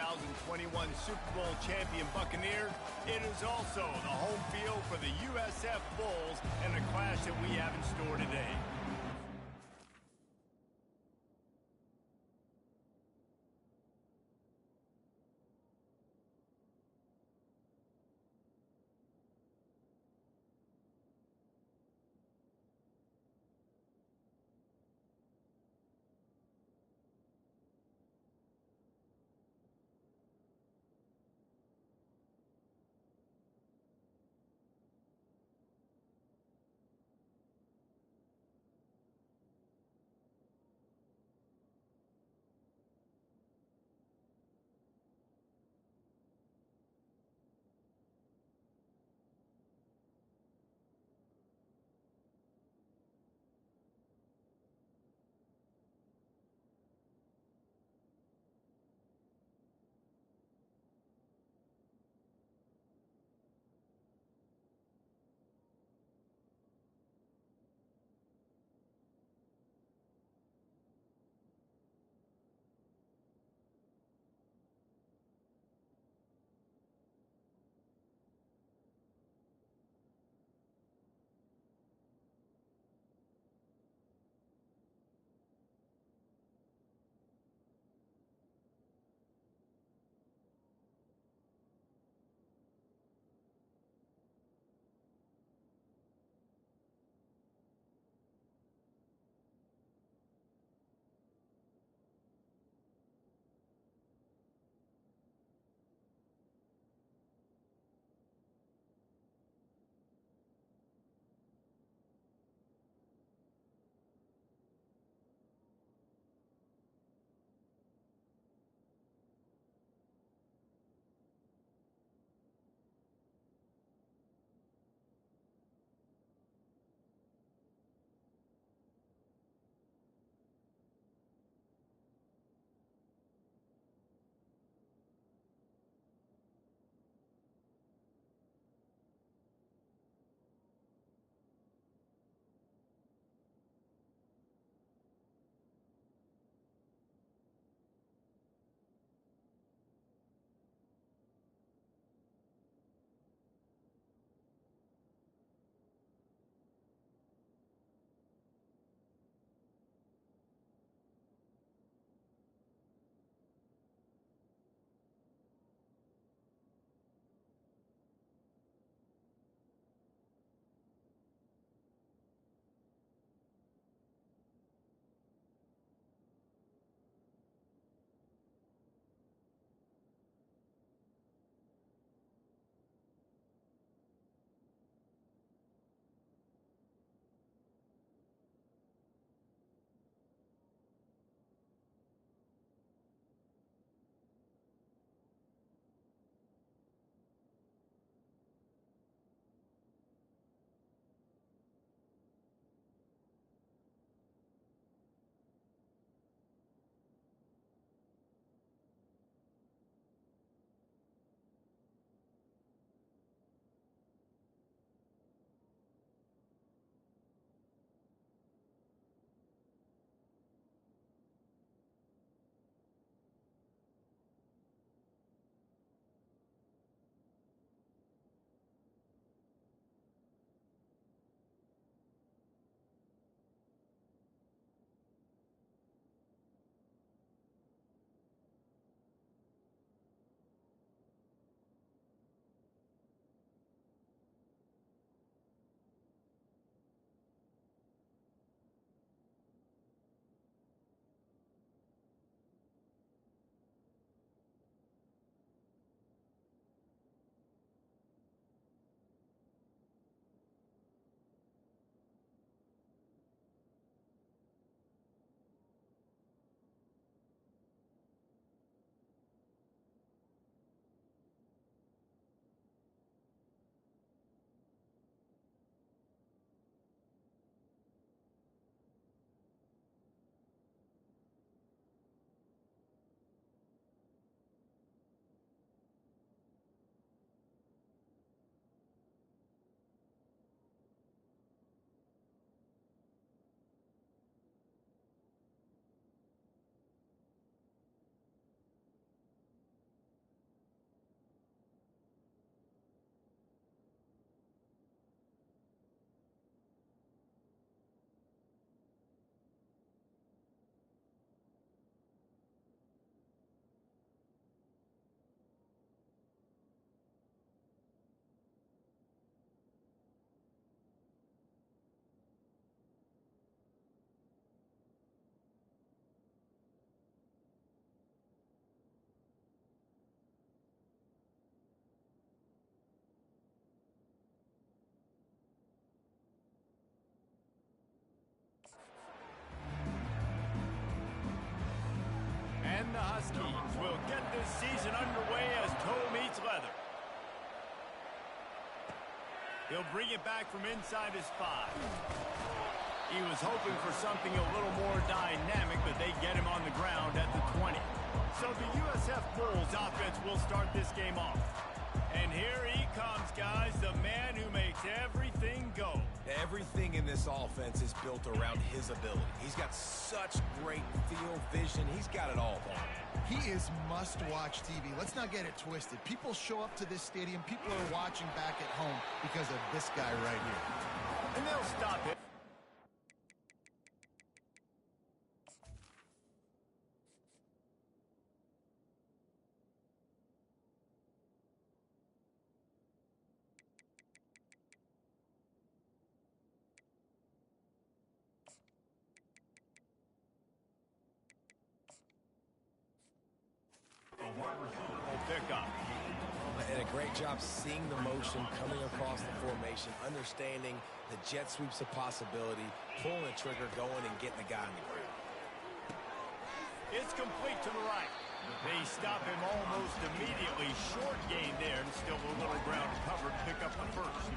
2021 Super Bowl champion Buccaneers, it is also the home field for the USF Bulls and the clash that we have in store today. Huskies will get this season underway as toe meets leather. He'll bring it back from inside his 5. He was hoping for something a little more dynamic, but they get him on the ground at the 20. So the USF Bulls offense will start this game off. And here he comes, guys, the man who makes everything go. Everything in this offense is built around his ability. He's got such great field vision. He's got it all, Vaughn. He is must-watch TV. Let's not get it twisted. People show up to this stadium. People are watching back at home because of this guy right here. And they'll stop it. Pickup. And a great job seeing the motion coming across the formation, understanding the jet sweep's a possibility, pulling the trigger, going and getting the guy on the ground. It's complete to the right. They stop him almost immediately. Short gain there, and still a little ground covered. Pick up the first.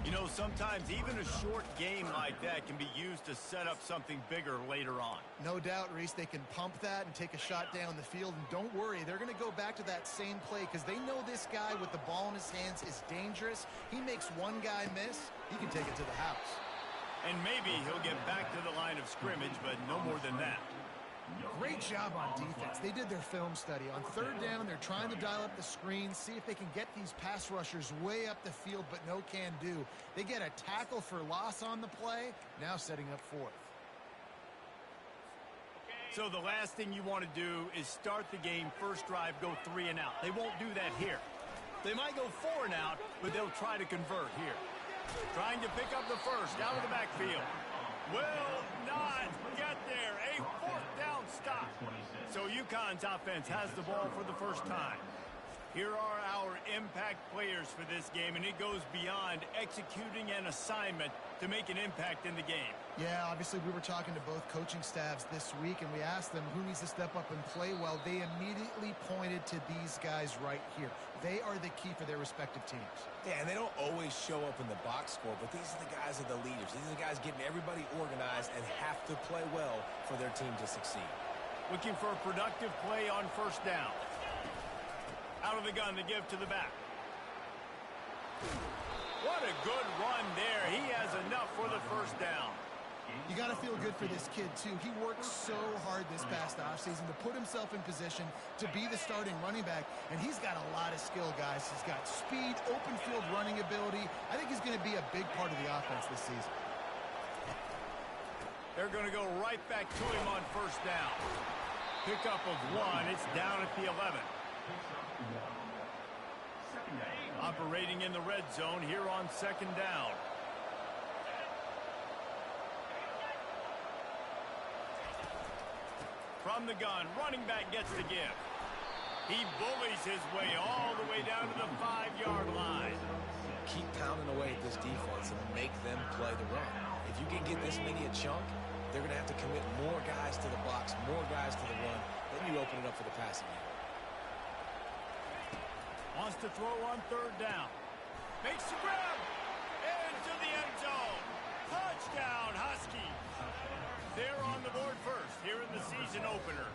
You know, sometimes even a short game like that can be used to set up something bigger later on. No doubt, Reese, they can pump that and take a shot down the field. And don't worry, they're going to go back to that same play because they know this guy with the ball in his hands is dangerous. He makes one guy miss, he can take it to the house. And maybe he'll get back to the line of scrimmage, but no more than that. Great job on defense. They did their film study. On third down, they're trying to dial up the screen, see if they can get these pass rushers way up the field, but no can do. They get a tackle for loss on the play, now setting up fourth. So the last thing you want to do is start the game, first drive, go 3 and out. They won't do that here. They might go 4 and out, but they'll try to convert here. Trying to pick up the first out of the backfield. Will not get there. A 4th down stop. So UConn's offense has the ball for the first time. Here are our impact players for this game, and it goes beyond executing an assignment to make an impact in the game. Yeah, obviously we were talking to both coaching staffs this week, and we asked them who needs to step up and play well. They immediately pointed to these guys right here. They are the key for their respective teams. Yeah, and they don't always show up in the box score, but these are the guys that are the leaders. These are the guys getting everybody organized and have to play well for their team to succeed. Looking for a productive play on first down. Out of the gun to give to the back. What a good run there. He has enough for the first down. You got to feel good for this kid, too. He worked so hard this past offseason to put himself in position to be the starting running back, and he's got a lot of skill, guys. He's got speed, open field running ability. I think he's going to be a big part of the offense this season. They're going to go right back to him on first down. Pickup of 1. It's down at the 11. Operating in the red zone here on second down. From the gun, running back gets the give. He bullies his way all the way down to the 5-yard line. Keep pounding away at this defense and make them play the run. If you can get this many a chunk, they're going to have to commit more guys to the box, more guys to the run. Then you open it up for the passing game. Wants to throw on third down. Makes the grab. Into the end zone. Touchdown, Huskies. They're on the board first here in the season opener.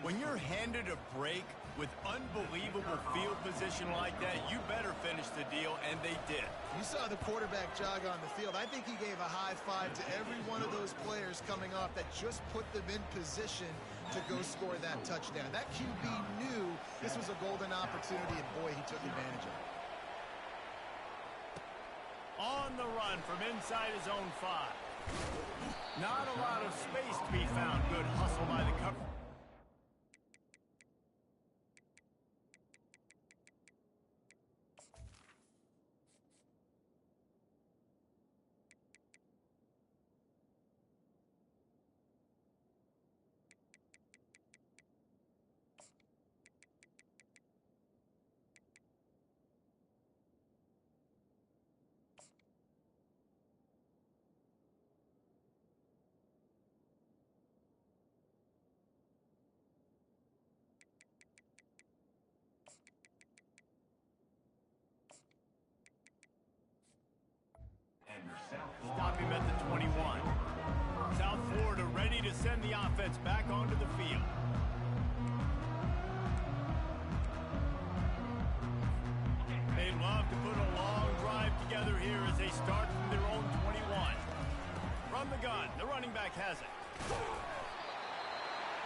When you're handed a break with unbelievable field position like that, you better finish the deal, and they did. You saw the quarterback jog on the field. I think he gave a high five to every one of those players coming off that just put them in position to go score that touchdown. That QB knew this was a golden opportunity, and boy, he took advantage of it. On the run from inside his own 5. Not a lot of space to be found. Good hustle by the cover. to send the offense back onto the field. They love to put a long drive together here as they start from their own 21. From the gun, the running back has it.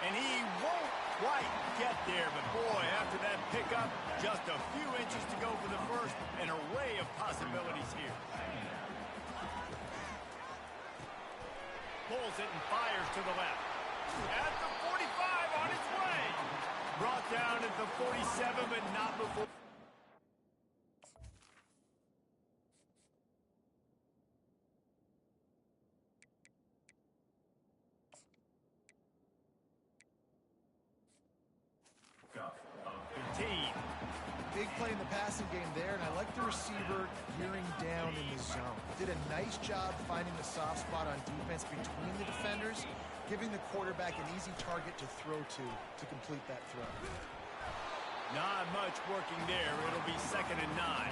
And he won't quite get there, but boy, after that pickup, just a few inches to go for the first. An array of possibilities here. Pulls it and fires to the left. At the 45, on its way. Brought down at the 47, but not before. Big play in the passing game there, and I like the receiver gearing down in the zone. Did a nice job finding the soft spot on defense between the defenders, giving the quarterback an easy target to throw to complete that throw. Not much working there. It'll be 2nd and 9.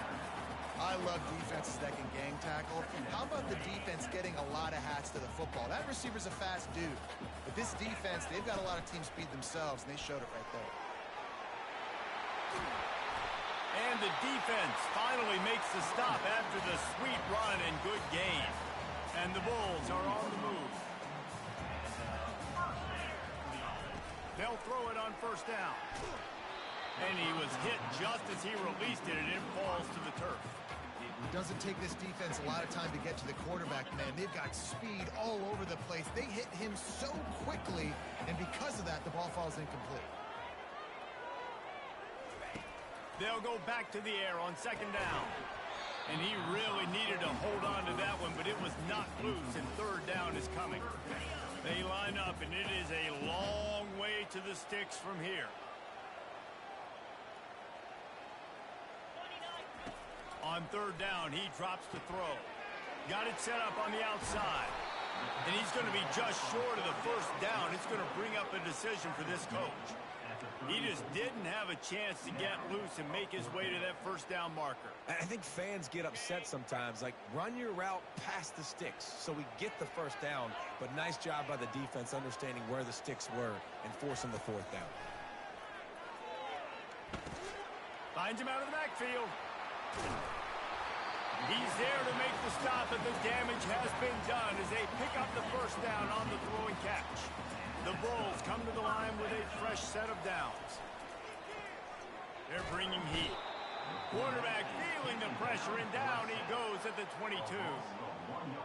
I love defenses that can gang tackle. How about the defense getting a lot of hats to the football? That receiver's a fast dude. But this defense, they've got a lot of team speed themselves, and they showed it right there. And the defense finally makes the stop after the sweet run and good gain. And the Bulls are on the move. They'll throw it on 1st down. And he was hit just as he released it, and it falls to the turf. It doesn't take this defense a lot of time to get to the quarterback, man. They've got speed all over the place. They hit him so quickly, and because of that, the ball falls incomplete. They'll go back to the air on 2nd down. And he really needed to hold on to that one, but it was not loose, and 3rd down is coming. They line up, and it is a long way to the sticks from here. On 3rd down, he drops the throw. Got it set up on the outside. And he's going to be just short of the 1st down. It's going to bring up a decision for this coach. He just didn't have a chance to get loose and make his way to that 1st down marker. I think fans get upset sometimes. Like, run your route past the sticks so we get the 1st down. But nice job by the defense understanding where the sticks were and forcing the 4th down. Finds him out of the backfield. He's there to make the stop, and the damage has been done as they pick up the 1st down on the throw and catch. The Bulls come to the line with a fresh set of downs. They're bringing heat. Quarterback feeling the pressure, and down he goes at the 22.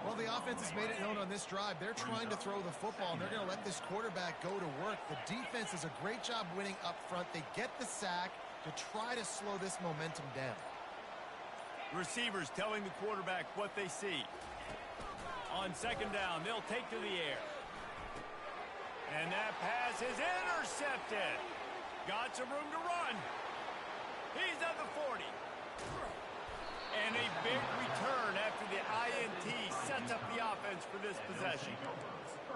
Well, the offense has made it known on this drive. They're trying to throw the football, and they're going to let this quarterback go to work. The defense does a great job winning up front. They get the sack to try to slow this momentum down. Receivers telling the quarterback what they see. On 2nd down, they'll take to the air. And that pass is intercepted. Got some room to run. He's at the 40. And a big return after the INT sets up the offense for this possession.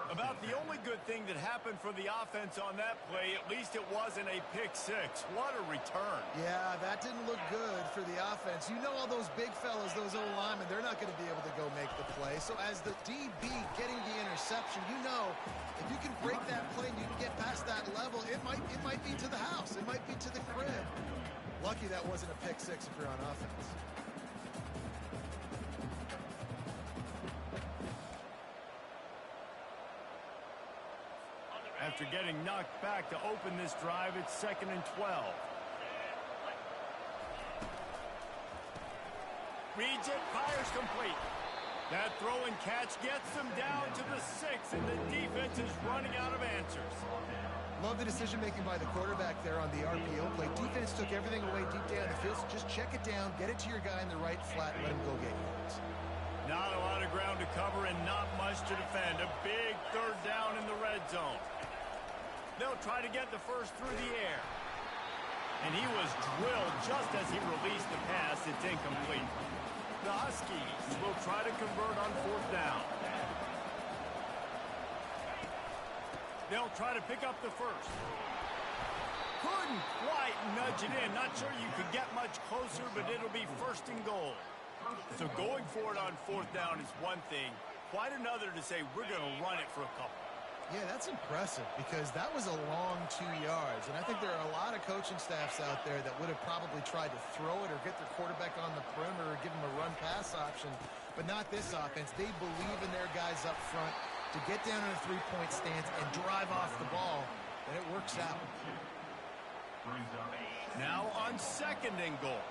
About the only good thing that happened for the offense on that play, at least it wasn't a pick 6. What a return. Yeah, that didn't look good for the offense. You know all those big fellas, those O-linemen, they're not going to be able to go make the play. So as the DB getting the interception, you know, if you can break that play and you can get past that level, it might be to the house. It might be to the crib. Lucky that wasn't a pick 6 if you're on offense. After getting knocked back to open this drive, it's 2nd and 12. Reads it, fires complete. That throw and catch gets them down to the 6, and the defense is running out of answers. Love the decision-making by the quarterback there on the RPO play. Defense took everything away deep down the field, so just check it down, get it to your guy in the right flat, and let him go get yards. Not a lot of ground to cover and not much to defend. A big 3rd down in the red zone. They'll try to get the first through the air. And he was drilled just as he released the pass. It's incomplete. The Huskies will try to convert on 4th down. They'll try to pick up the first. Couldn't quite nudge it in. Not sure you could get much closer, but it'll be 1st and goal. So going for it on 4th down is one thing. Quite another to say we're going to run it for a couple. Yeah, that's impressive because that was a long 2 yards. And I think there are a lot of coaching staffs out there that would have probably tried to throw it or get their quarterback on the perimeter or give him a run-pass option. But not this offense. They believe in their guys up front to get down in a three-point stance and drive off the ball, and it works out. Now on 2nd and goal.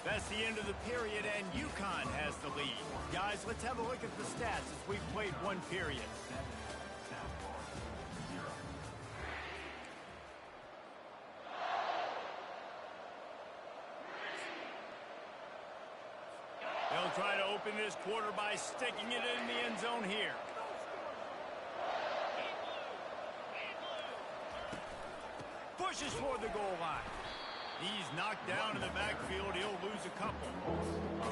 That's the end of the period, and UConn has the lead. Guys, let's have a look at the stats as we've played one period. They'll try to open this quarter by sticking it in the end zone here. Pushes for the goal line. He's knocked down in the backfield. He'll lose a couple.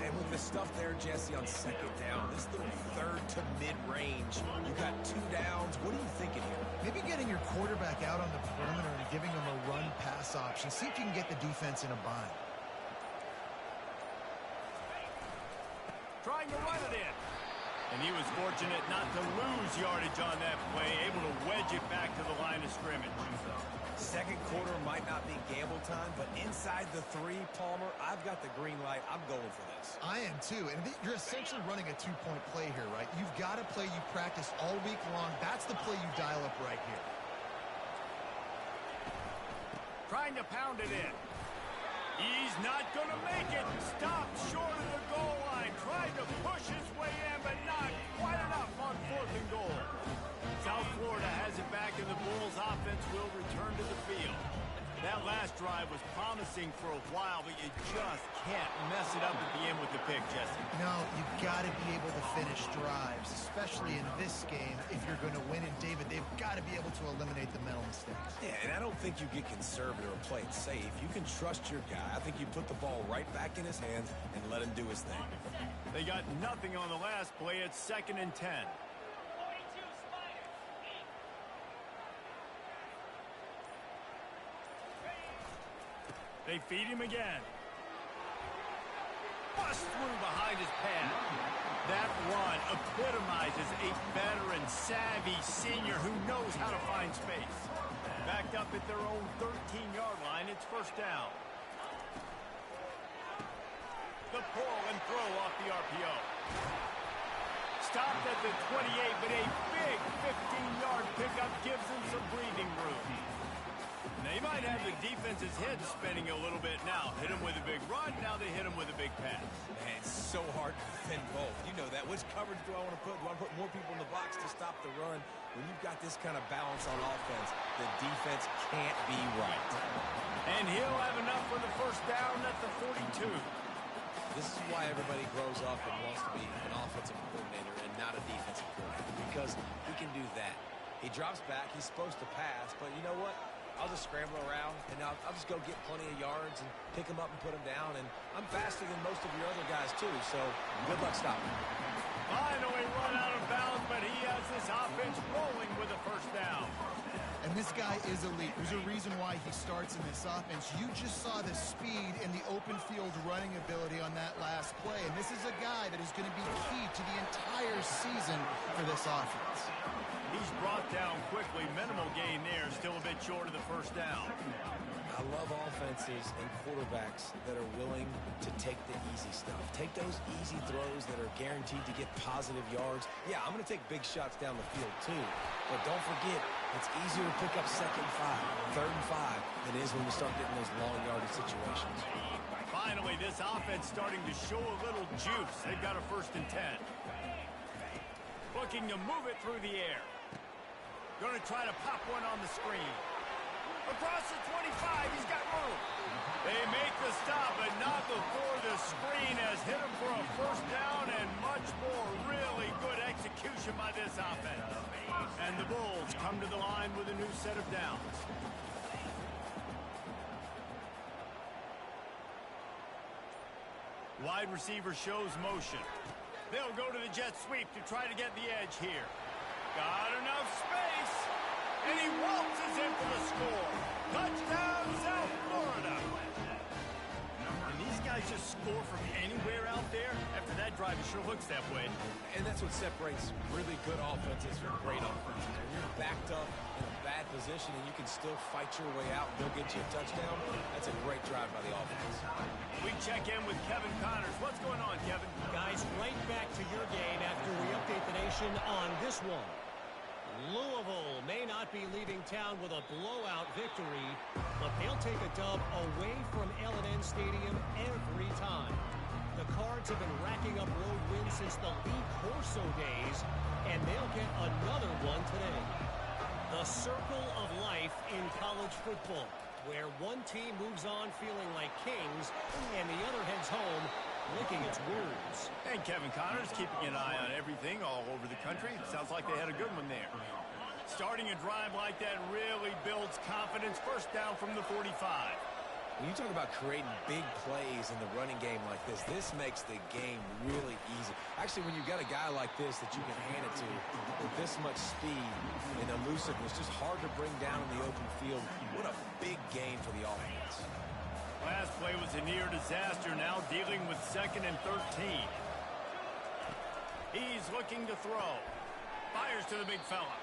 And with the stuff there, Jesse, on 2nd down, this little 3rd to mid-range, you got 2 downs. What are you thinking here? Maybe getting your quarterback out on the perimeter and giving him a run-pass option. See if you can get the defense in a bind. Trying to run it in. And he was fortunate not to lose yardage on that play, able to wedge it back to the line of scrimmage. 2nd quarter might not be gamble time, but inside the 3, Palmer, I've got the green light. I'm going for this. I am too, and you're essentially running a 2-point play here, right? You've got a play you practice all week long. That's the play you dial up right here. Trying to pound it in. He's not going to make it. Stopped short of the goal line. Tried to push his way in, but not quite enough on 4th and goal. South Florida has it back, and the Bulls offense will return to the field. That last drive was promising for a while, but you just can't mess it up at the end with the pick, Jesse. No, you've got to be able to finish drives, especially in this game. If you're going to win, and David, they've got to be able to eliminate the mental mistakes. Yeah, and I don't think you get conservative or play it safe. You can trust your guy. I think you put the ball right back in his hands and let him do his thing. They got nothing on the last play. It's 2nd and 10. They feed him again. Bust through behind his pad. That run epitomizes a veteran, savvy senior who knows how to find space. Backed up at their own 13-yard line, it's 1st down. The pull and throw off the RPO. Stopped at the 28, but a big 15-yard pickup gives them some breathing room. They might have the defense's head spinning a little bit now. Hit him with a big run, now they hit him with a big pass. Man, it's so hard to defend both. You know that. Which coverage do I want to put? Do I put more people in the box to stop the run? When you've got this kind of balance on offense, the defense can't be right. And he'll have enough for the 1st down at the 42. This is why everybody grows up and wants to be an offensive coordinator and not a defensive coordinator, because he can do that. He drops back. He's supposed to pass, but you know what? I'll just scramble around, and I'll just go get plenty of yards and pick them up and put them down. And I'm faster than most of your other guys, too, so good luck stopping me. Finally run out of bounds, but he has this offense rolling with a 1st down. And this guy is elite. There's a reason why he starts in this offense. You just saw the speed and the open field running ability on that last play. And this is a guy that is going to be key to the entire season for this offense. He's brought down quickly. Minimal gain there. Still a bit short of the 1st down. I love offenses and quarterbacks that are willing to take the easy stuff. Take those easy throws that are guaranteed to get positive yards. Yeah, I'm going to take big shots down the field too. But don't forget, it's easier to pick up 2nd and 5, 3rd and 5 than it is when you start getting those long yardage situations. Finally, this offense starting to show a little juice. They've got a 1st and 10. Looking to move it through the air. Going to try to pop one on the screen. Across the 25, he's got room. They make the stop, but not before the screen has hit him for a 1st down and much more. Really good execution by this offense. And the Bulls come to the line with a new set of downs. Wide receiver shows motion. They'll go to the jet sweep to try to get the edge here. Got enough space. And he waltzes in for the score. Touchdown, South Florida. And these guys guys just score from anywhere out there? After that drive, it sure looks that way. And that's what separates really good offenses from great offenses. When you're backed up in a bad position and you can still fight your way out and they'll get you a touchdown, that's a great drive by the offense. We check in with Kevin Connors. What's going on, Kevin? Guys, right back to your game after we update the nation on this one. Louisville may not be leaving town with a blowout victory, but they'll take a dub away from L&N Stadium every time. The Cards have been racking up road wins since the Lee Corso days, and they'll get another one today. The circle of life in college football, where one team moves on feeling like kings and the other heads home licking its wounds. And Kevin Connors keeping an eye on everything all over the country. Sounds like they had a good one there. Starting a drive like that really builds confidence. First down from the 45. When you talk about creating big plays in the running game like this makes the game really easy. Actually, when you've got a guy like this that you can hand it to with this much speed and elusiveness, just hard to bring down in the open field. What a big gain for the offense. Last play was a near disaster, now dealing with 2nd and 13. He's looking to throw. Fires to the big fella.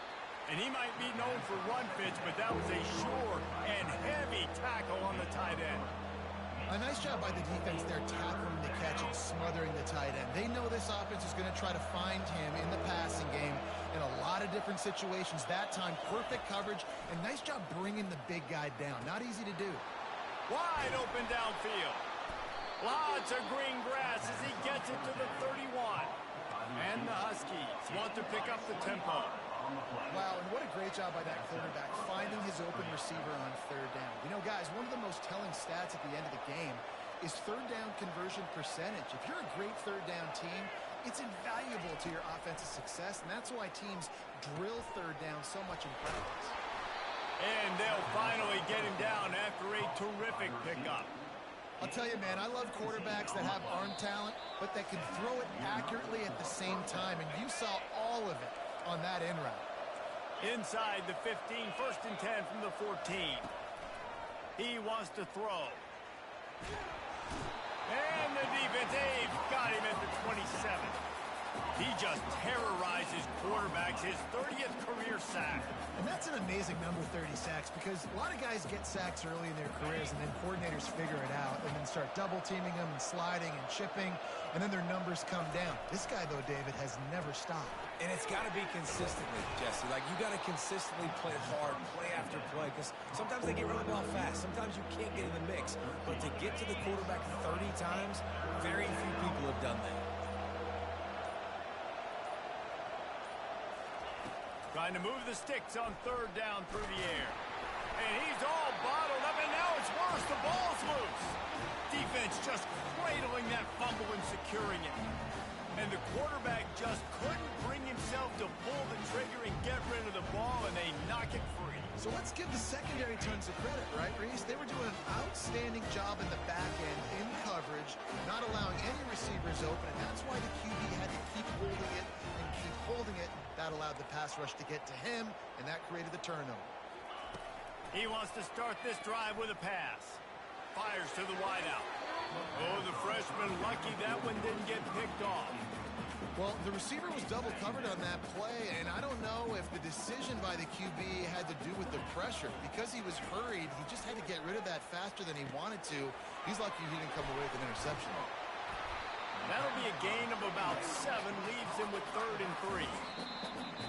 And he might be known for run fits, but that was a sure and heavy tackle on the tight end. A nice job by the defense there, tackling the catch and smothering the tight end. They know this offense is going to try to find him in the passing game in a lot of different situations. That time, perfect coverage, and nice job bringing the big guy down. Not easy to do. Wide open downfield. Lots of green grass as he gets it to the 31. And the Huskies want to pick up the tempo. Wow, and what a great job by that quarterback, finding his open receiver on 3rd down. You know, guys, one of the most telling stats at the end of the game is 3rd down conversion percentage. If you're a great 3rd down team, it's invaluable to your offensive success, and that's why teams drill 3rd down so much in practice. And they'll finally get him down after a terrific pickup. I'll tell you, man, I love quarterbacks that have arm talent, but that can throw it accurately at the same time, and you saw all of it on that in route. Inside the 15, 1st and 10 from the 14. He wants to throw. And the defense, they've got him at the 27. He just terrorizes quarterbacks, his 30th career sack. And that's an amazing number, 30 sacks, because a lot of guys get sacks early in their careers, and then coordinators figure it out and then start double-teaming them and sliding and chipping, and then their numbers come down. This guy, though, David, has never stopped. And it's got to be consistently, Jesse. Like, you got to consistently play hard, play after play, because sometimes they get rid of the ball fast. Sometimes you can't get in the mix. But to get to the quarterback 30 times, very few people have done that. Trying to move the sticks on 3rd down through the air. And he's all bottled up, and now it's worse. The ball's loose. Defense just cradling that fumble and securing it. And the quarterback just couldn't bring himself to pull the trigger and get rid of the ball, and they knock it free. So let's give the secondary tons of credit, right, Reese? They were doing an outstanding job in the back end, in coverage, not allowing any receivers open, and that's why the QB had to keep holding it and keep holding it. That allowed the pass rush to get to him, and that created the turnover. He wants to start this drive with a pass. Fires to the wideout. Oh, the freshman lucky that one didn't get picked off. Well, the receiver was double covered on that play, and I don't know if the decision by the QB had to do with the pressure. Because he was hurried, he just had to get rid of that faster than he wanted to. He's lucky he didn't come away with an interception. That'll be a gain of about 7, leaves him with 3rd and 3.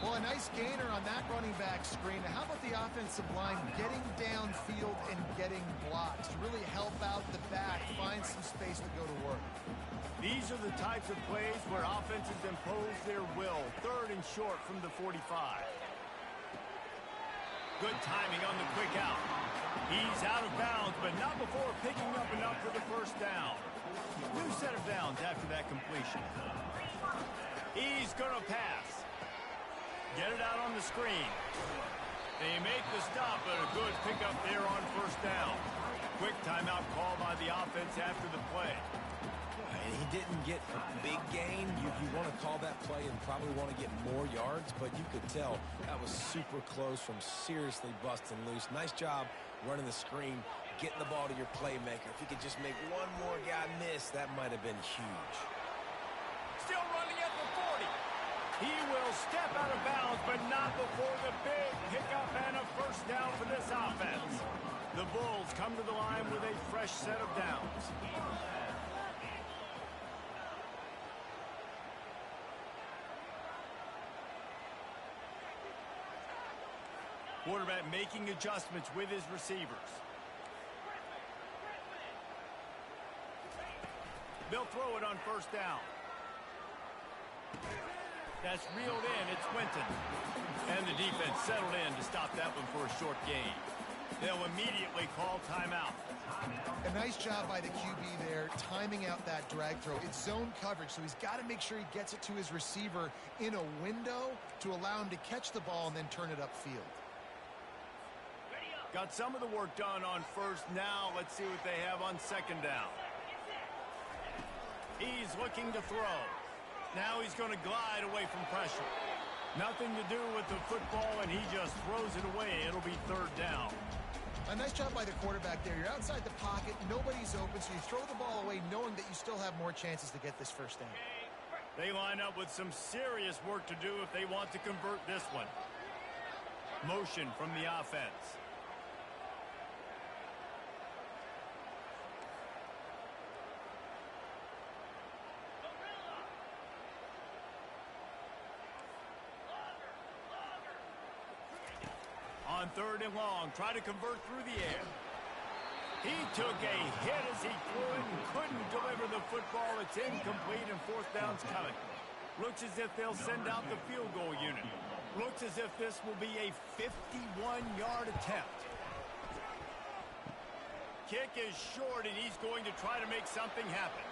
Well, a nice gainer on that running back screen. How about the offensive line getting downfield and getting blocks to really help out the back, find some space to go to work? These are the types of plays where offenses impose their will. 3rd and short from the 45. Good timing on the quick out. He's out of bounds, but not before picking up enough for the 1st down. New set of downs after that completion. He's going to pass. Get it out on the screen. They make the stop, but a good pickup there on 1st down. Quick timeout call by the offense after the play. And he didn't get a big gain. You want to call that play and probably want to get more yards, but you could tell that was super close from seriously busting loose. Nice job running the screen, getting the ball to your playmaker. If he could just make one more guy miss, that might have been huge. Still running at the 40. He will step out of bounds, but not before the big pickup and a first down for this offense. The Bulls come to the line with a fresh set of downs. Quarterback making adjustments with his receivers. They'll throw it on first down. That's reeled in. It's Winton. And the defense settled in to stop that one for a short gain. They'll immediately call timeout. A nice job by the QB there, timing out that drag throw. It's zone coverage, so he's got to make sure he gets it to his receiver in a window to allow him to catch the ball and then turn it upfield. Got some of the work done on first. Now let's see what they have on second down. He's looking to throw. Now he's going to glide away from pressure. Nothing to do with the football, and he just throws it away. It'll be third down. A nice job by the quarterback there. You're outside the pocket. Nobody's open, so you throw the ball away knowing that you still have more chances to get this first down. They line up with some serious work to do if they want to convert this one. Motion from the offense. On third and long, try to convert through the air. He took a hit as he threw it and couldn't deliver the football. It's incomplete and fourth down's coming. Looks as if they'll send out the field goal unit. Looks as if this will be a 51-yard attempt. Kick is short, and he's going to try to make something happen.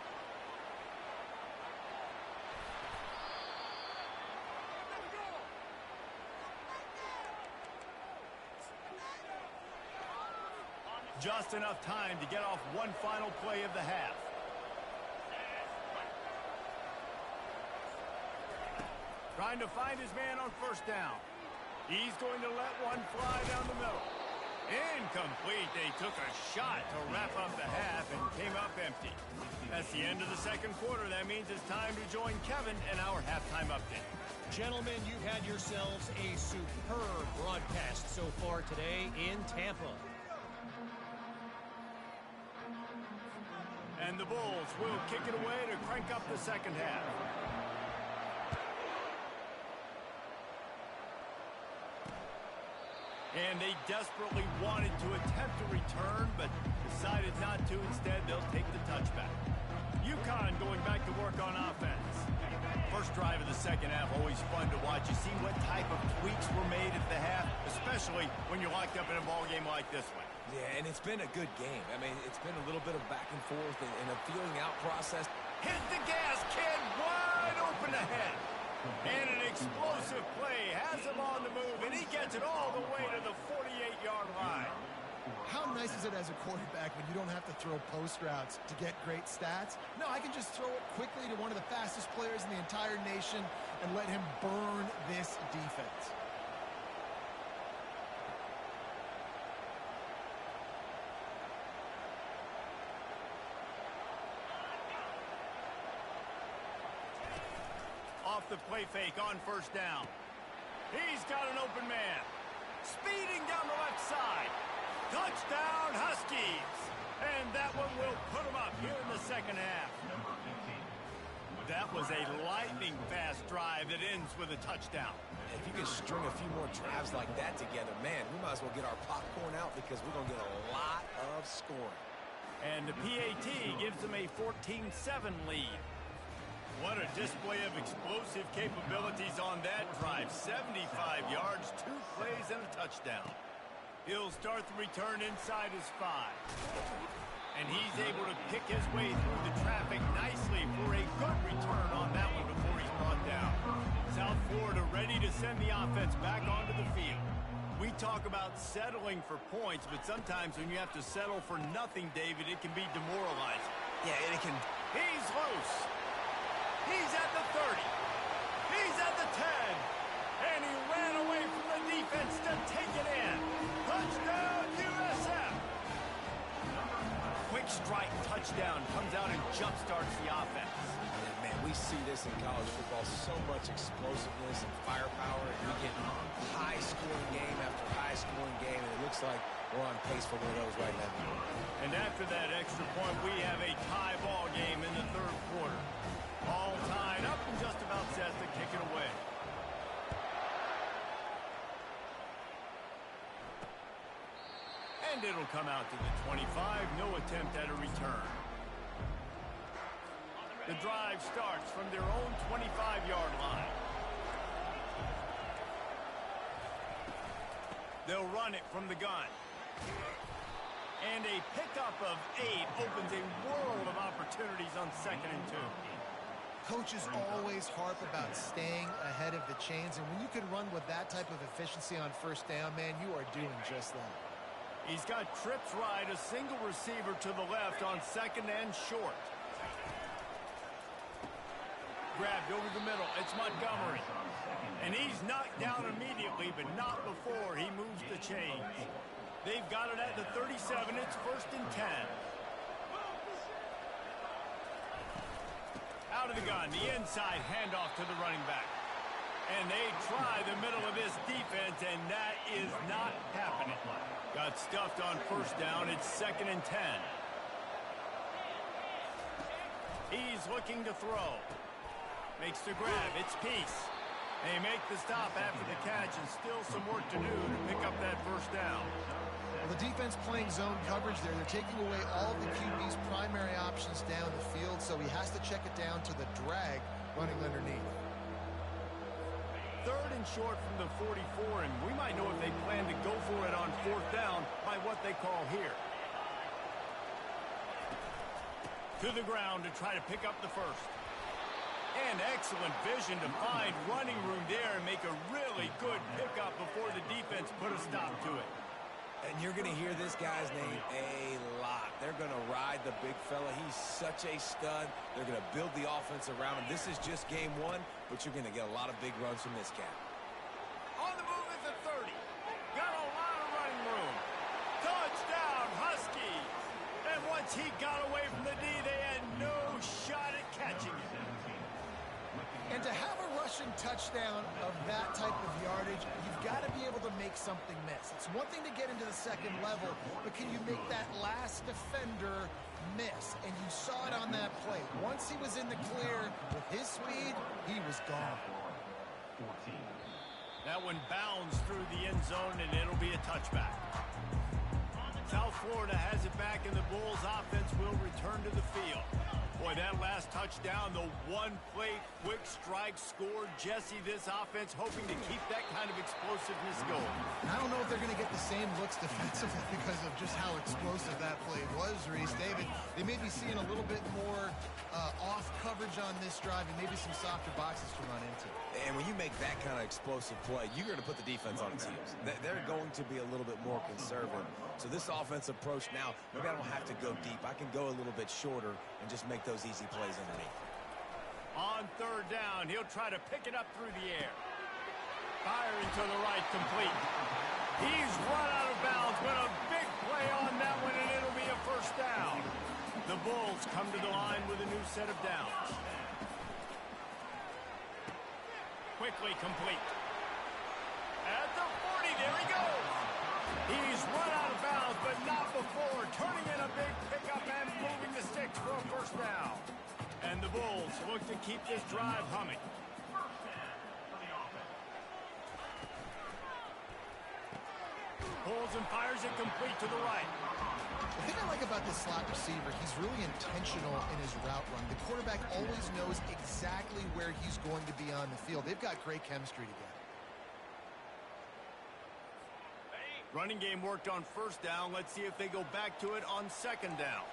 Just enough time to get off one final play of the half. Trying to find his man on first down. He's going to let one fly down the middle. Incomplete. They took a shot to wrap up the half and came up empty. That's the end of the second quarter. That means it's time to join Kevin in our halftime update. Gentlemen, you've had yourselves a superb broadcast so far today in Tampa. And the Bulls will kick it away to crank up the second half. And they desperately wanted to attempt a return, but decided not to. Instead, they'll take the touchback. UConn going back to work on offense. First drive of the second half, always fun to watch. You see what type of tweaks were made at the half, especially when you're locked up in a ball game like this one. Yeah, and it's been a good game. I mean, it's been a little bit of back and forth and a feeling out process. Hit the gas, kid, wide open ahead. And an explosive play has him on the move, and he gets it all the way to the 48-yard line. How nice is it as a quarterback when you don't have to throw post routes to get great stats? No, I can just throw it quickly to one of the fastest players in the entire nation and let him burn this defense. Off the play fake on first down. He's got an open man. Speeding down the left side. Touchdown, Huskies. And that one will put them up here in the second half. That was a lightning-fast drive that ends with a touchdown. If you can string a few more drives like that together, man, we might as well get our popcorn out because we're going to get a lot of scoring. And the PAT gives them a 14-7 lead. What a display of explosive capabilities on that drive. 75 yards, 2 plays, and a touchdown. He'll start the return inside his 5. And he's able to pick his way through the traffic nicely for a good return on that one before he's brought down. South Florida ready to send the offense back onto the field. We talk about settling for points, but sometimes when you have to settle for nothing, David, it can be demoralizing. Yeah, and it can... He's loose. He's at the 30. He's at the 10. And he ran away from the defense to take it in. Touchdown, USF. strike touchdown comes out and jump-starts the offense. Yeah, man, we see this in college football, so much explosiveness and firepower, and we get high-scoring game after high-scoring game, and it looks like we're on pace for one of those right now. And after that extra point, we have a tie ball game in the third quarter. All tied up and just about set to kick it away. And it'll come out to the 25. No attempt at a return. The drive starts from their own 25-yard line. They'll run it from the gun. And a pickup of 8 opens a world of opportunities on 2nd and 2. Coaches always harp about staying ahead of the chains, and when you can run with that type of efficiency on first down, man, you are doing just that. He's got trips right, a single receiver to the left on 2nd and short. Grabbed over the middle. It's Montgomery. And he's knocked down immediately, but not before he moves the chains. They've got it at the 37. It's 1st and 10. Out of the gun, the inside handoff to the running back. And they try the middle of this defense, and that is not happening. Got stuffed on first down. It's 2nd and 10. He's looking to throw. Makes the grab. It's Peace. They make the stop after the catch, and still some work to do to pick up that first down. Well, the defense playing zone coverage there. They're taking away all of the QB's primary options down the field, so he has to check it down to the drag running underneath. 3rd and short from the 44, and we might know if they plan to go for it on 4th down by what they call here. To the ground to try to pick up the first. And excellent vision to find running room there and make a really good pickup before the defense put a stop to it. And you're going to hear this guy's name a lot. They're going to ride the big fella. He's such a stud. They're going to build the offense around him. This is just game 1, but you're going to get a lot of big runs from this cat. On the move at the 30. Got a lot of running room. Touchdown, Huskies. And once he got away from the D, they had no shot at catching it. And to have a rushing touchdown of that type of yardage, you've got to be able to make something miss. It's one thing to get into the second level, but can you make that last defender miss? And you saw it on that play. Once he was in the clear with his speed, he was gone. That one bounds through the end zone, and it'll be a touchback. South Florida has it back, and the Bulls offense will return to the field. Boy, that last touchdown, the one-play quick strike score. Jesse, this offense hoping to keep that kind of explosiveness going. And I don't know if they're going to get the same looks defensively because of just how explosive that play was, Reese. David, they may be seeing a little bit more off coverage on this drive and maybe some softer boxes to run into. And when you make that kind of explosive play, you're going to put the defense on its heels. They're going to be a little bit more conservative. So this offense approach now, maybe I don't have to go deep. I can go a little bit shorter and just make those easy plays underneath. On 3rd down, he'll try to pick it up through the air. Firing to the right, complete. He's run out of bounds, but a big play on that one, and it'll be a first down. The Bulls come to the line with a new set of downs. Quickly complete. At the 40, there he goes. He's run out of bounds, but not before. Turning in a big pickup and moving the sticks for a first down. And the Bulls look to keep this drive humming. Pulls and fires it complete to the right. The thing I like about this slot receiver, he's really intentional in his route run. The quarterback always knows exactly where he's going to be on the field. They've got great chemistry together. Running game worked on first down. Let's see if they go back to it on 2nd down.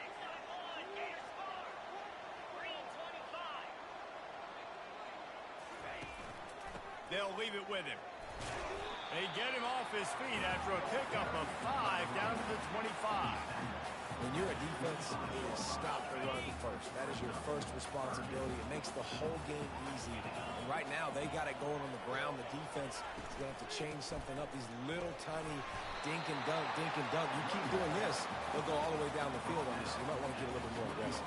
They'll leave it with him. They get him off his feet after a pickup of 5 down to the 25. When you're a defense, it is stop the run first. That is your first responsibility. It makes the whole game easy. And right now, they got it going on the ground. The defense offense is going to have to change something up. These little tiny dink and dunk, dink and dunk. You keep doing this, they'll go all the way down the field on you, so you might want to get a little bit more aggressive.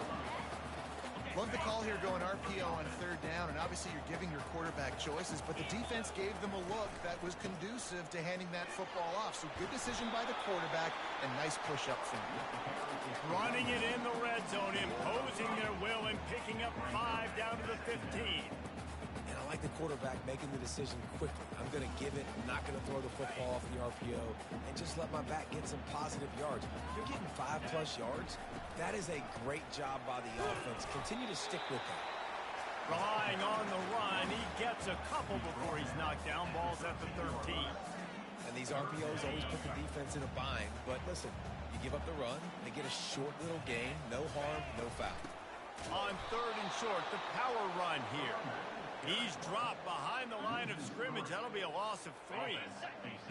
Love the call here going RPO on third down, and obviously you're giving your quarterback choices, but the defense gave them a look that was conducive to handing that football off. So good decision by the quarterback and nice push up front. Running it in the red zone, imposing their will and picking up 5 down to the 15. And I like the quarterback making the decision quickly. I'm going to give it. I'm not going to throw the football off the RPO and just let my back get some positive yards. You're getting 5+ yards. That is a great job by the offense. Continue to stick with that. Relying on the run, he gets a couple before he's knocked down. Ball's at the 13. And these RPOs always put the defense in a bind. But listen, you give up the run, they get a short little gain, no harm, no foul. On third and short, the power run here. He's dropped behind the line of scrimmage. That'll be a loss of 3.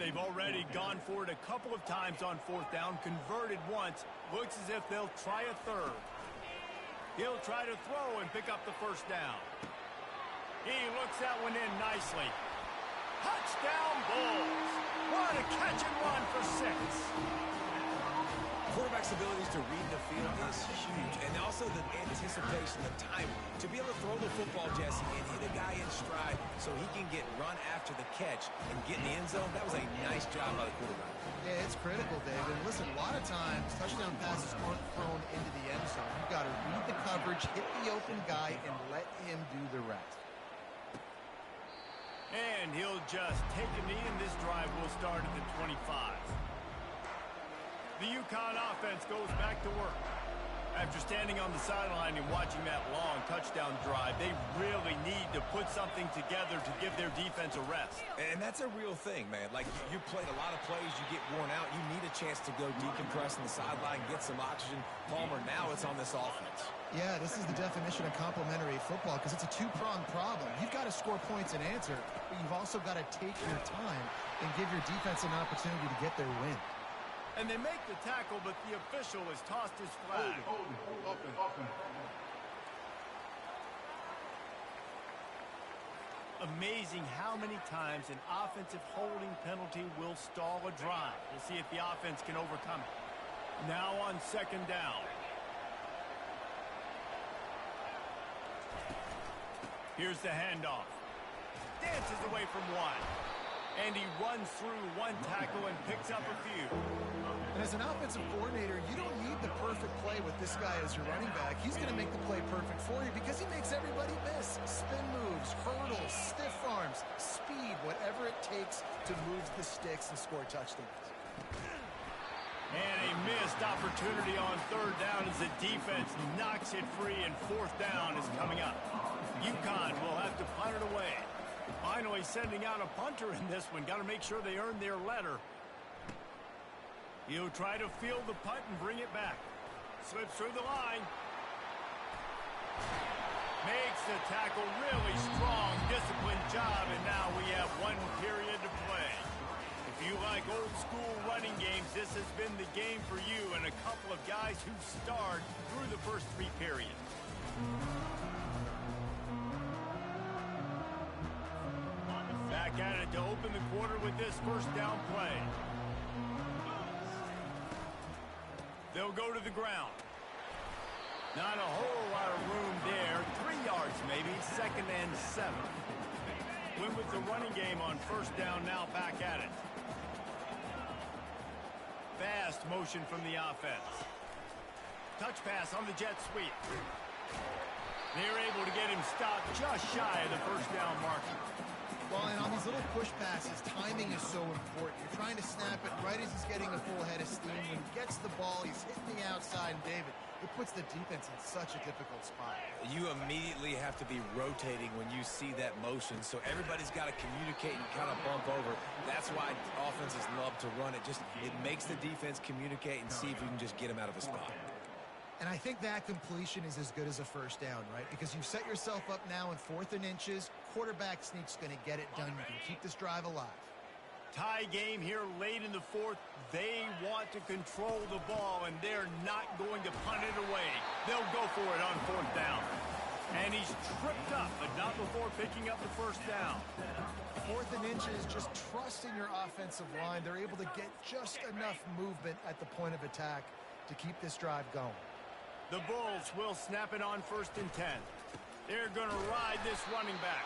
They've already gone for it a couple of times on fourth down, converted once. Looks as if they'll try a third. He'll try to throw and pick up the first down. He looks that one in nicely. Touchdown Bulls. What a catch and run for 6. Quarterback's abilities to read the field is huge. And also the anticipation, the time to be able to throw the football, Jesse, and hit a guy in stride so he can get run after the catch and get in the end zone. That was a nice job by the quarterback. Yeah, it's critical, David. And listen, a lot of times touchdown passes aren't thrown into the end zone. You've got to read the coverage, hit the open guy, and let him do the rest. And he'll just take a knee, and this drive will start at the 25. The UConn offense goes back to work. After standing on the sideline and watching that long touchdown drive, they really need to put something together to give their defense a rest. And that's a real thing, man. Like, you played a lot of plays, you get worn out, you need a chance to go decompress on the sideline, get some oxygen. Palmer, now it's on this offense. Yeah, this is the definition of complementary football because it's a two-pronged problem. You've got to score points and answer, but you've also got to take your time and give your defense an opportunity to get their win. And they make the tackle, but the official has tossed his flag. Amazing how many times an offensive holding penalty will stall a drive. We'll see if the offense can overcome it. Now on second down. Here's the handoff. Dances away from one. And he runs through one tackle and picks up a few. And as an offensive coordinator, you don't need the perfect play with this guy as your running back. He's going to make the play perfect for you because he makes everybody miss. Spin moves, hurdles, stiff arms, speed, whatever it takes to move the sticks and score touchdowns. And a missed opportunity on third down as the defense knocks it free, and fourth down is coming up. UConn will have to punt it away. Finally sending out a punter in this one. Got to make sure they earn their letter. He'll try to field the punt and bring it back. Slips through the line. Makes the tackle really strong, disciplined job, and now we have 1 period to play. If you like old school running games, this has been the game for you and a couple of guys who starred through the first 3 periods. Back at it to open the quarter with this first down play. They'll go to the ground. Not a whole lot of room there. 3 yards maybe, second and 7. Went with the running game on first down, now back at it. Fast motion from the offense. Touch pass on the jet sweep. They're able to get him stopped just shy of the first down marker. Well, and on these little push passes, timing is so important. You're trying to snap it right as he's getting a full head of steam. When he gets the ball, he's hitting the outside, and David, it puts the defense in such a difficult spot. You immediately have to be rotating when you see that motion, so everybody's got to communicate and kind of bump over. That's why offenses love to run it. It makes the defense communicate and see if you can just get him out of a spot. And I think that completion is as good as a first down, right? Because you've set yourself up now in 4th and inches. Quarterback sneak's going to get it done. You can keep this drive alive. Tie game here late in the 4th. They want to control the ball, and they're not going to punt it away. They'll go for it on 4th down. And he's tripped up, but not before picking up the first down. 4th and inches, just trust in your offensive line. They're able to get just enough movement at the point of attack to keep this drive going. The Bulls will snap it on 1st and 10. They're going to ride this running back.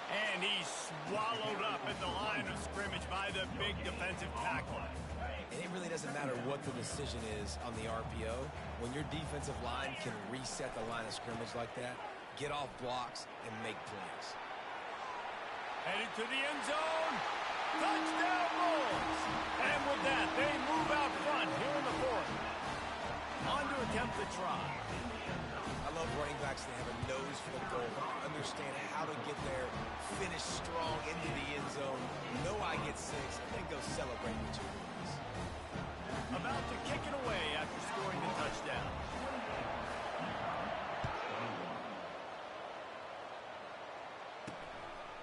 And he's swallowed up at the line of scrimmage by the big defensive tackle. And it really doesn't matter what the decision is on the RPO. When your defensive line can reset the line of scrimmage like that, get off blocks, and make plays. Headed to the end zone. Touchdown Bulls. And with that, they move out front here in the 4th. On to attempt the try. I love running backs that have a nose for the goal, understand how to get there, finish strong into the end zone, know I get 6, and then go celebrate with your boys. About to kick it away after scoring the touchdown.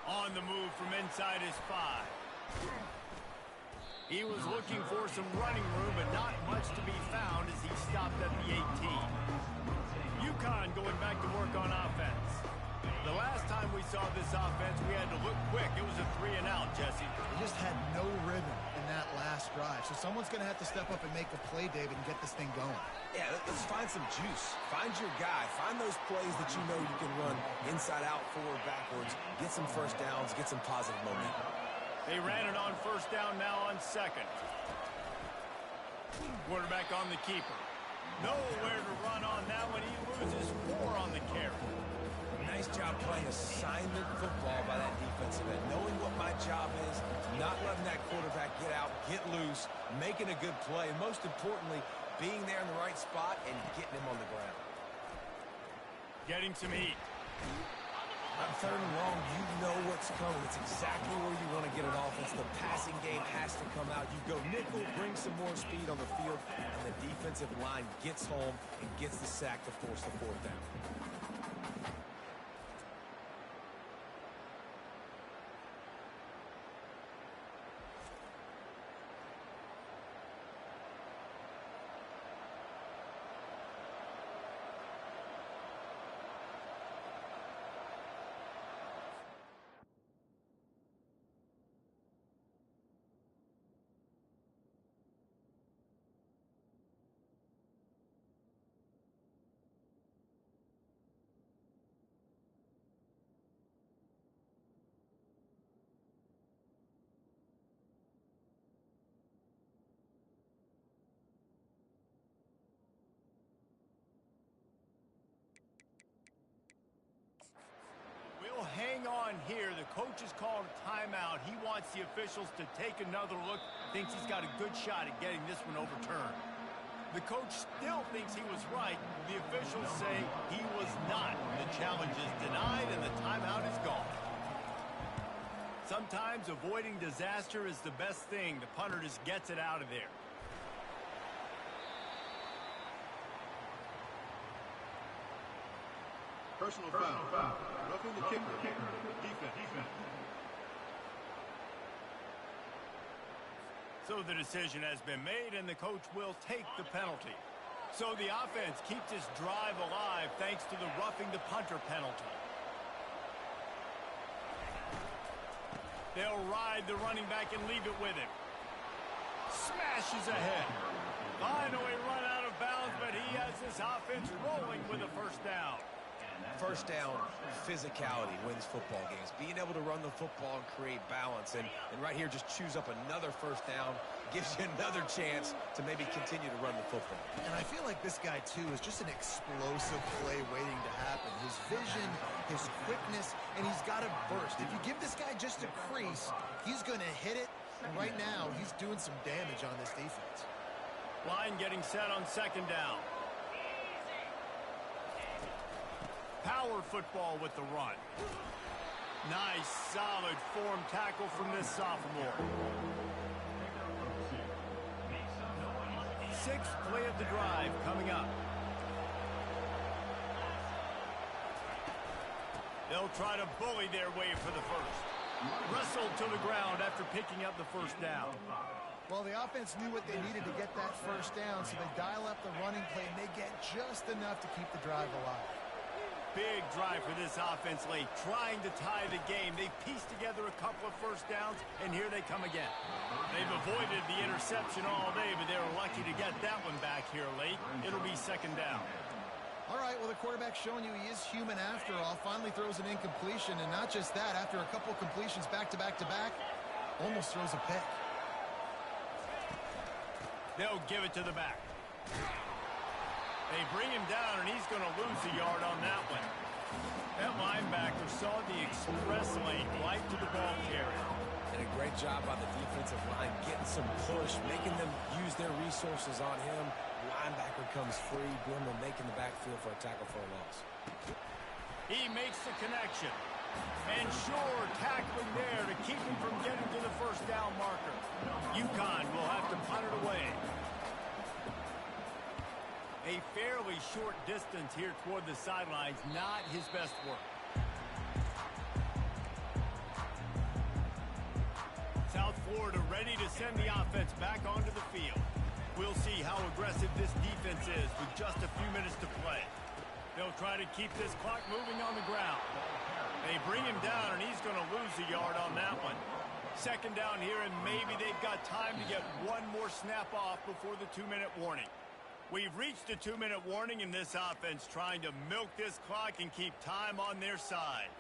On the move from inside his 5. He was looking for some running room, but not much to be found as he stopped at the 18. UConn going back to work on offense. The last time we saw this offense, we had to look quick. It was a 3-and-out, Jesse. They just had no rhythm in that last drive. So someone's going to have to step up and make a play, David, and get this thing going. Yeah, let's find some juice. Find your guy. Find those plays that you know you can run inside out, forward, backwards. Get some first downs. Get some positive momentum. They ran it on 1st down, now on 2nd. Quarterback on the keeper. Nowhere to run on that one. He loses 4 on the carry. Nice job playing assignment football by that defensive end. Knowing what my job is, not letting that quarterback get out, get loose, making a good play, and most importantly, being there in the right spot and getting him on the ground. Getting some heat. On 3rd and long, you know what's coming. It's exactly where you want to get an offense. The passing game has to come out. You go nickel, bring some more speed on the field, and the defensive line gets home and gets the sack to force the 4th down. Hang on here. The coach has called a timeout. He wants the officials to take another look. Thinks he's got a good shot at getting this one overturned. The coach still thinks he was right. The officials say he was not. The challenge is denied and the timeout is gone. Sometimes avoiding disaster is the best thing. The punter just gets it out of there. Personal foul. Roughing the kicker. Defense. So the decision has been made, and the coach will take the penalty. So the offense keeps its drive alive thanks to the roughing the punter penalty. They'll ride the running back and leave it with him. Smashes ahead. Finally run out of bounds, but he has this offense rolling with a 1st down. First down, physicality wins football games. Being able to run the football and create balance. And right here, just choose up another 1st down. Gives you another chance to maybe continue to run the football. And I feel like this guy, too, is just an explosive play waiting to happen. His vision, his quickness, and he's got a burst. If you give this guy just a crease, he's going to hit it. And right now, he's doing some damage on this defense. Line getting set on 2nd down. Power football with the run. Nice, solid form tackle from this sophomore. 6th play of the drive coming up. They'll try to bully their way for the 1st. Wrestled to the ground after picking up the 1st down. Well, the offense knew what they needed to get that 1st down, so they dial up the running play, and they get just enough to keep the drive alive. big drive for this offense late, trying to tie the game. They pieced together a couple of first downs, and here they come again. They've avoided the interception all day, but they were lucky to get that one back here late. It'll be second down. All right, well, the quarterback's showing you he is human after all. Finally throws an incompletion, and not just that, after a couple completions back-to-back-to-back, almost throws a pick. They'll give it to the back. They bring him down, and he's going to lose a yard on that one. That linebacker saw the express lane right to the ball carrier. And a great job by the defensive line, getting some push, making them use their resources on him. Linebacker comes free, Brimmer making the backfield for a tackle for a loss. He makes the connection. And sure, tackling there to keep him from getting to the first down marker. UConn will have to punt it away. A fairly short distance here toward the sidelines, not his best work. South Florida ready to send the offense back onto the field. We'll see how aggressive this defense is with just a few minutes to play. They'll try to keep this clock moving on the ground. They bring him down, and he's going to lose a yard on that one. Second down here, and maybe they've got time to get one more snap off before the 2-minute warning. We've reached the 2-minute warning in this offense, trying to milk this clock and keep time on their side.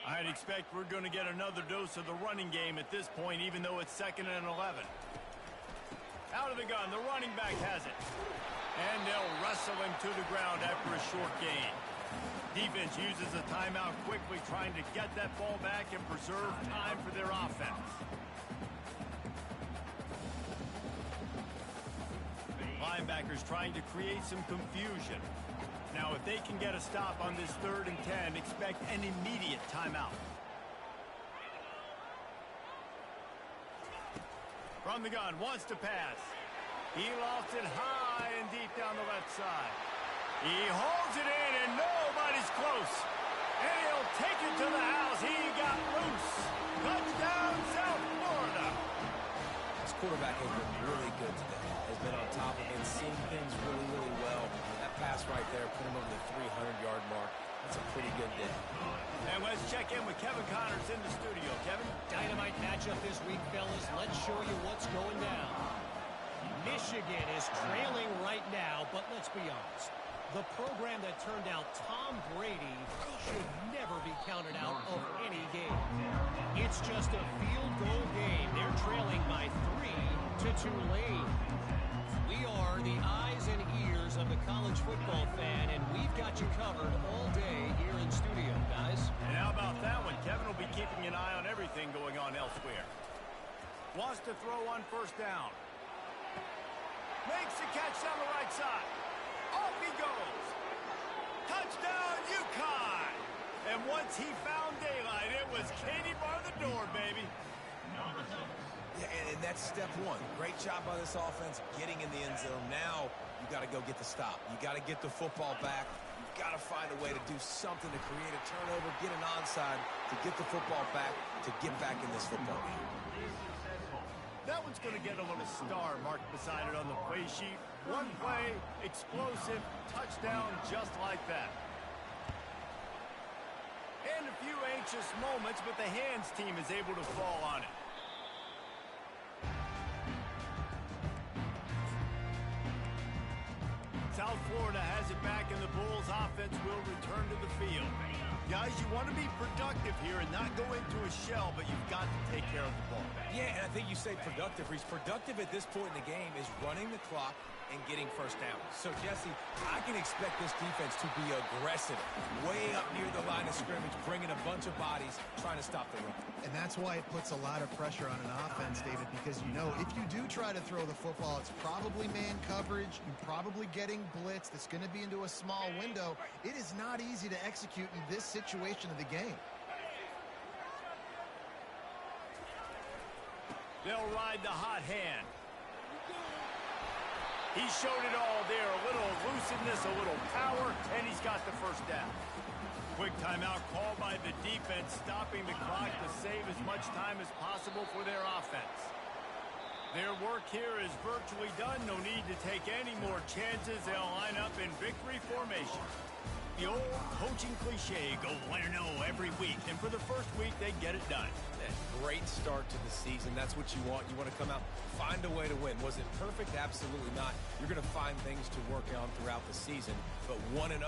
I'd expect we're going to get another dose of the running game at this point, even though it's 2nd and 11. Out of the gun, the running back has it. And they'll wrestle him to the ground after a short gain. Defense uses a timeout quickly, trying to get that ball back and preserve time for their offense. Linebackers trying to create some confusion. Now, if they can get a stop on this 3rd and 10, expect an immediate timeout. From the gun, wants to pass. He lofts it high and deep down the left side. He holds it in, and nobody's close. And he'll take it to the house. He got loose. Touchdown, South Florida. This quarterback has been really good today. Has been on top of it, seeing things really, really well. That pass right there put him over the 300-yard mark. That's a pretty good day. And let's check in with Kevin Connors in the studio. Kevin? Dynamite matchup this week, fellas. Let's show you what's going down. Michigan is trailing right now, but let's be honest. The program that turned out Tom Brady should never be counted out of any game. It's just a field goal game. They're trailing by 3 to Tulane. We are the eyes and ears of the college football fan, and we've got you covered all day here in studio, guys. And how about that one? Kevin will be keeping an eye on everything going on elsewhere. Wants to throw on first down. Makes the catch down the right side. Off he goes. Touchdown, UConn. And once he found daylight, it was Katie bar the door, baby. Yeah, and that's step one. Great job by this offense getting in the end zone. Now you got to go get the stop. You got to get the football back. You've got to find a way to do something to create a turnover, get an onside, to get the football back, to get back in this football game. That one's going to get a little star marked beside it on the play sheet. One play, explosive, touchdown just like that. And a few anxious moments, but the hands team is able to fall on it. South Florida has it back, and the Bulls offense will return to the field. Guys, you want to be productive here and not go into a shell, but you've got to take care of the ball. Yeah, and I think you say productive. He's productive at this point in the game is running the clock and getting first down. So, Jesse, I can expect this defense to be aggressive, way up near the line of scrimmage, bringing a bunch of bodies, trying to stop the run. And that's why it puts a lot of pressure on an offense, David, because you know if you do try to throw the football, it's probably man coverage. You're probably getting blitz that's going to be into a small window. It is not easy to execute in this situation of the game. They'll ride the hot hand. He showed it all there. A little elusiveness, a little power, and he's got the first down. Quick timeout called by the defense, stopping the clock to save as much time as possible for their offense. Their work here is virtually done. No need to take any more chances. They'll line up in victory formation. The old coaching cliche, go 1-0 every week. And for the first week, they get it done. That great start to the season. That's what you want. You want to come out, find a way to win. Was it perfect? Absolutely not. You're going to find things to work on throughout the season. But 1-0,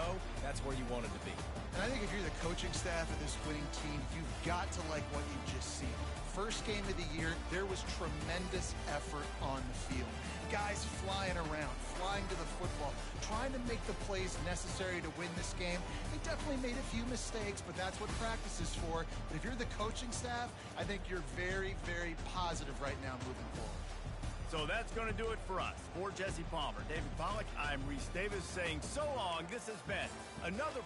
that's where you want it to be. And I think if you're the coaching staff of this winning team, you've got to like what you've just seen. First game of the year, there was tremendous effort on the field. Guys flying around, flying to the football, trying to make the plays necessary to win this game. They definitely made a few mistakes, but that's what practice is for. But if you're the coaching staff, I think you're very, very positive right now moving forward. So that's going to do it for us. For Jesse Palmer, David Pollack, I'm Reese Davis saying so long. This has been another...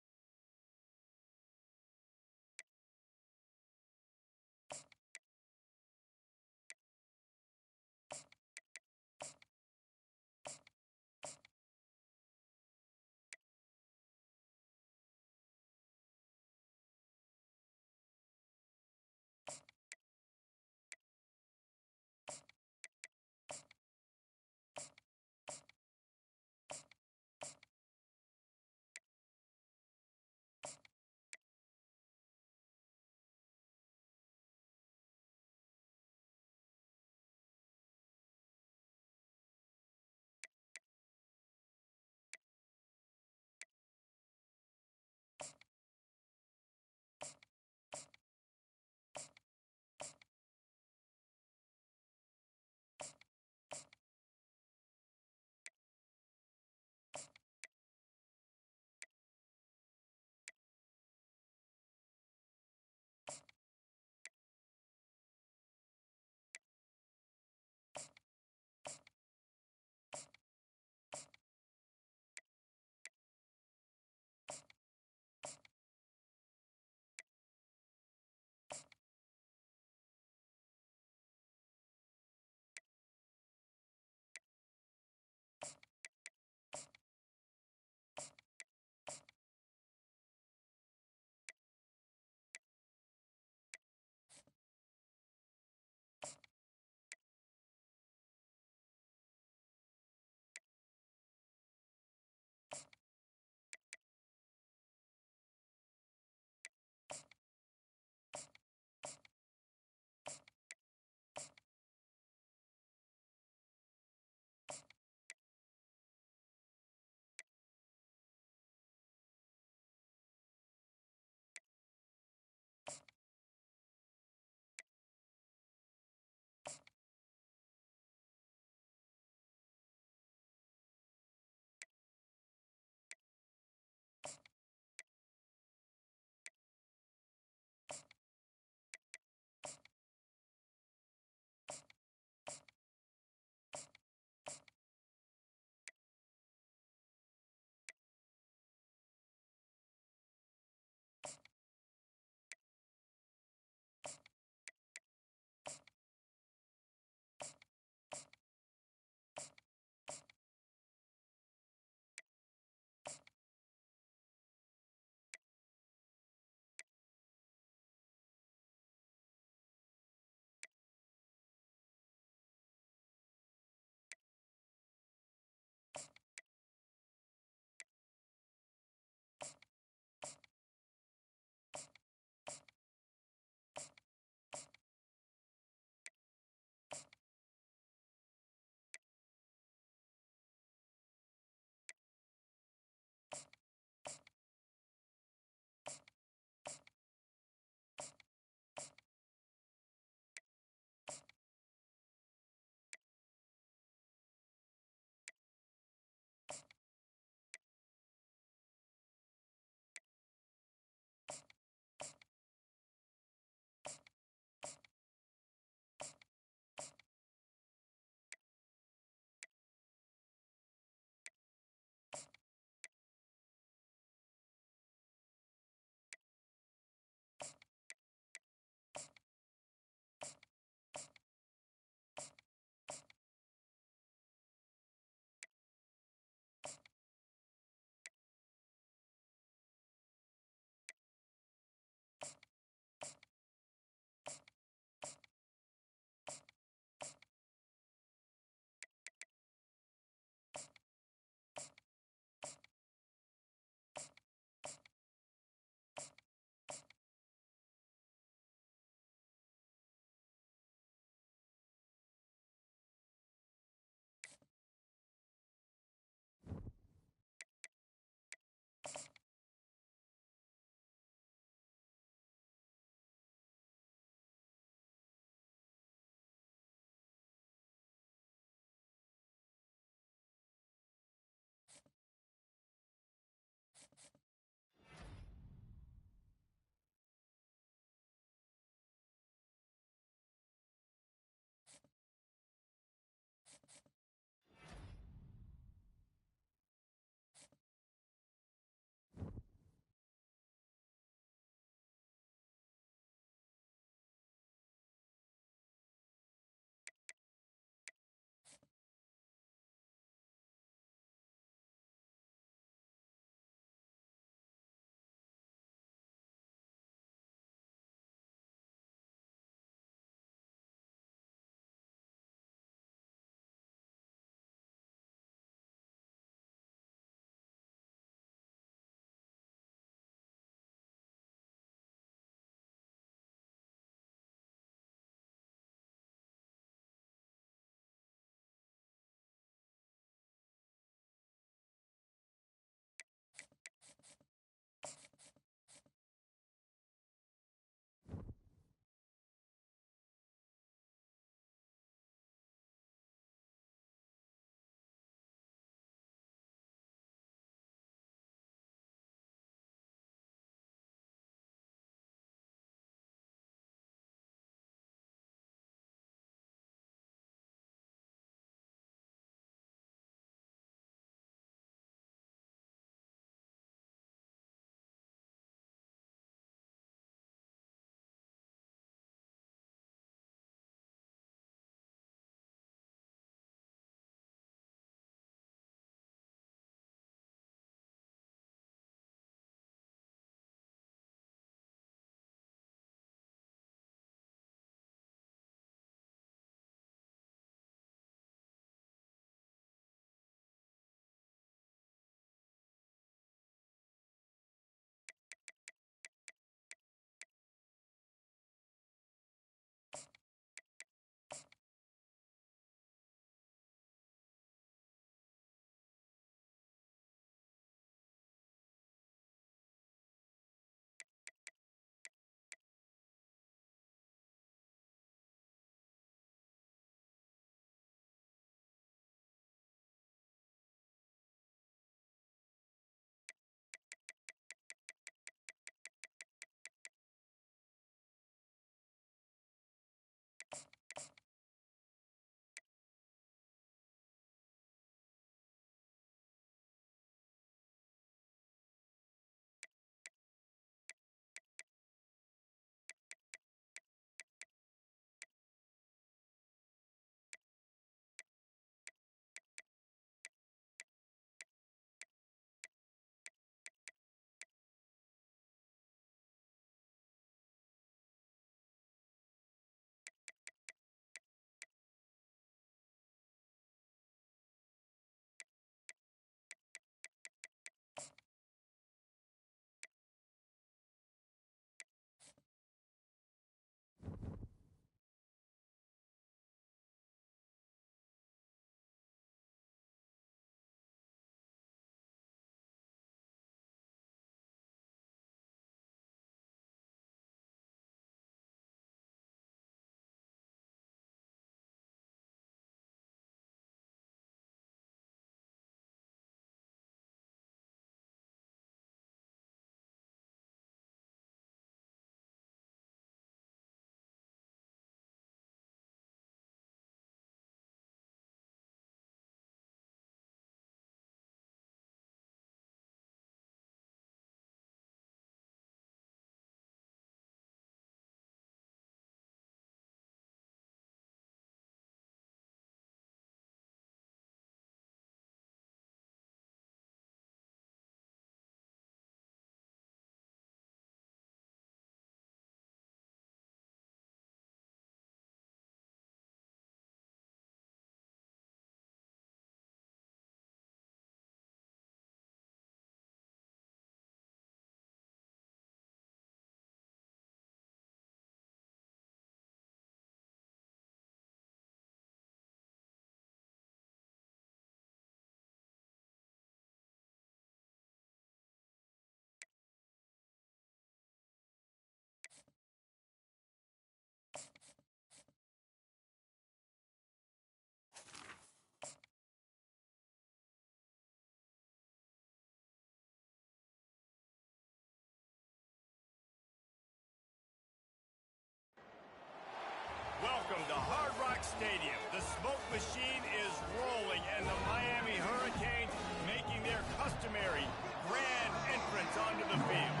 machine is rolling, and the Miami Hurricanes making their customary grand entrance onto the field.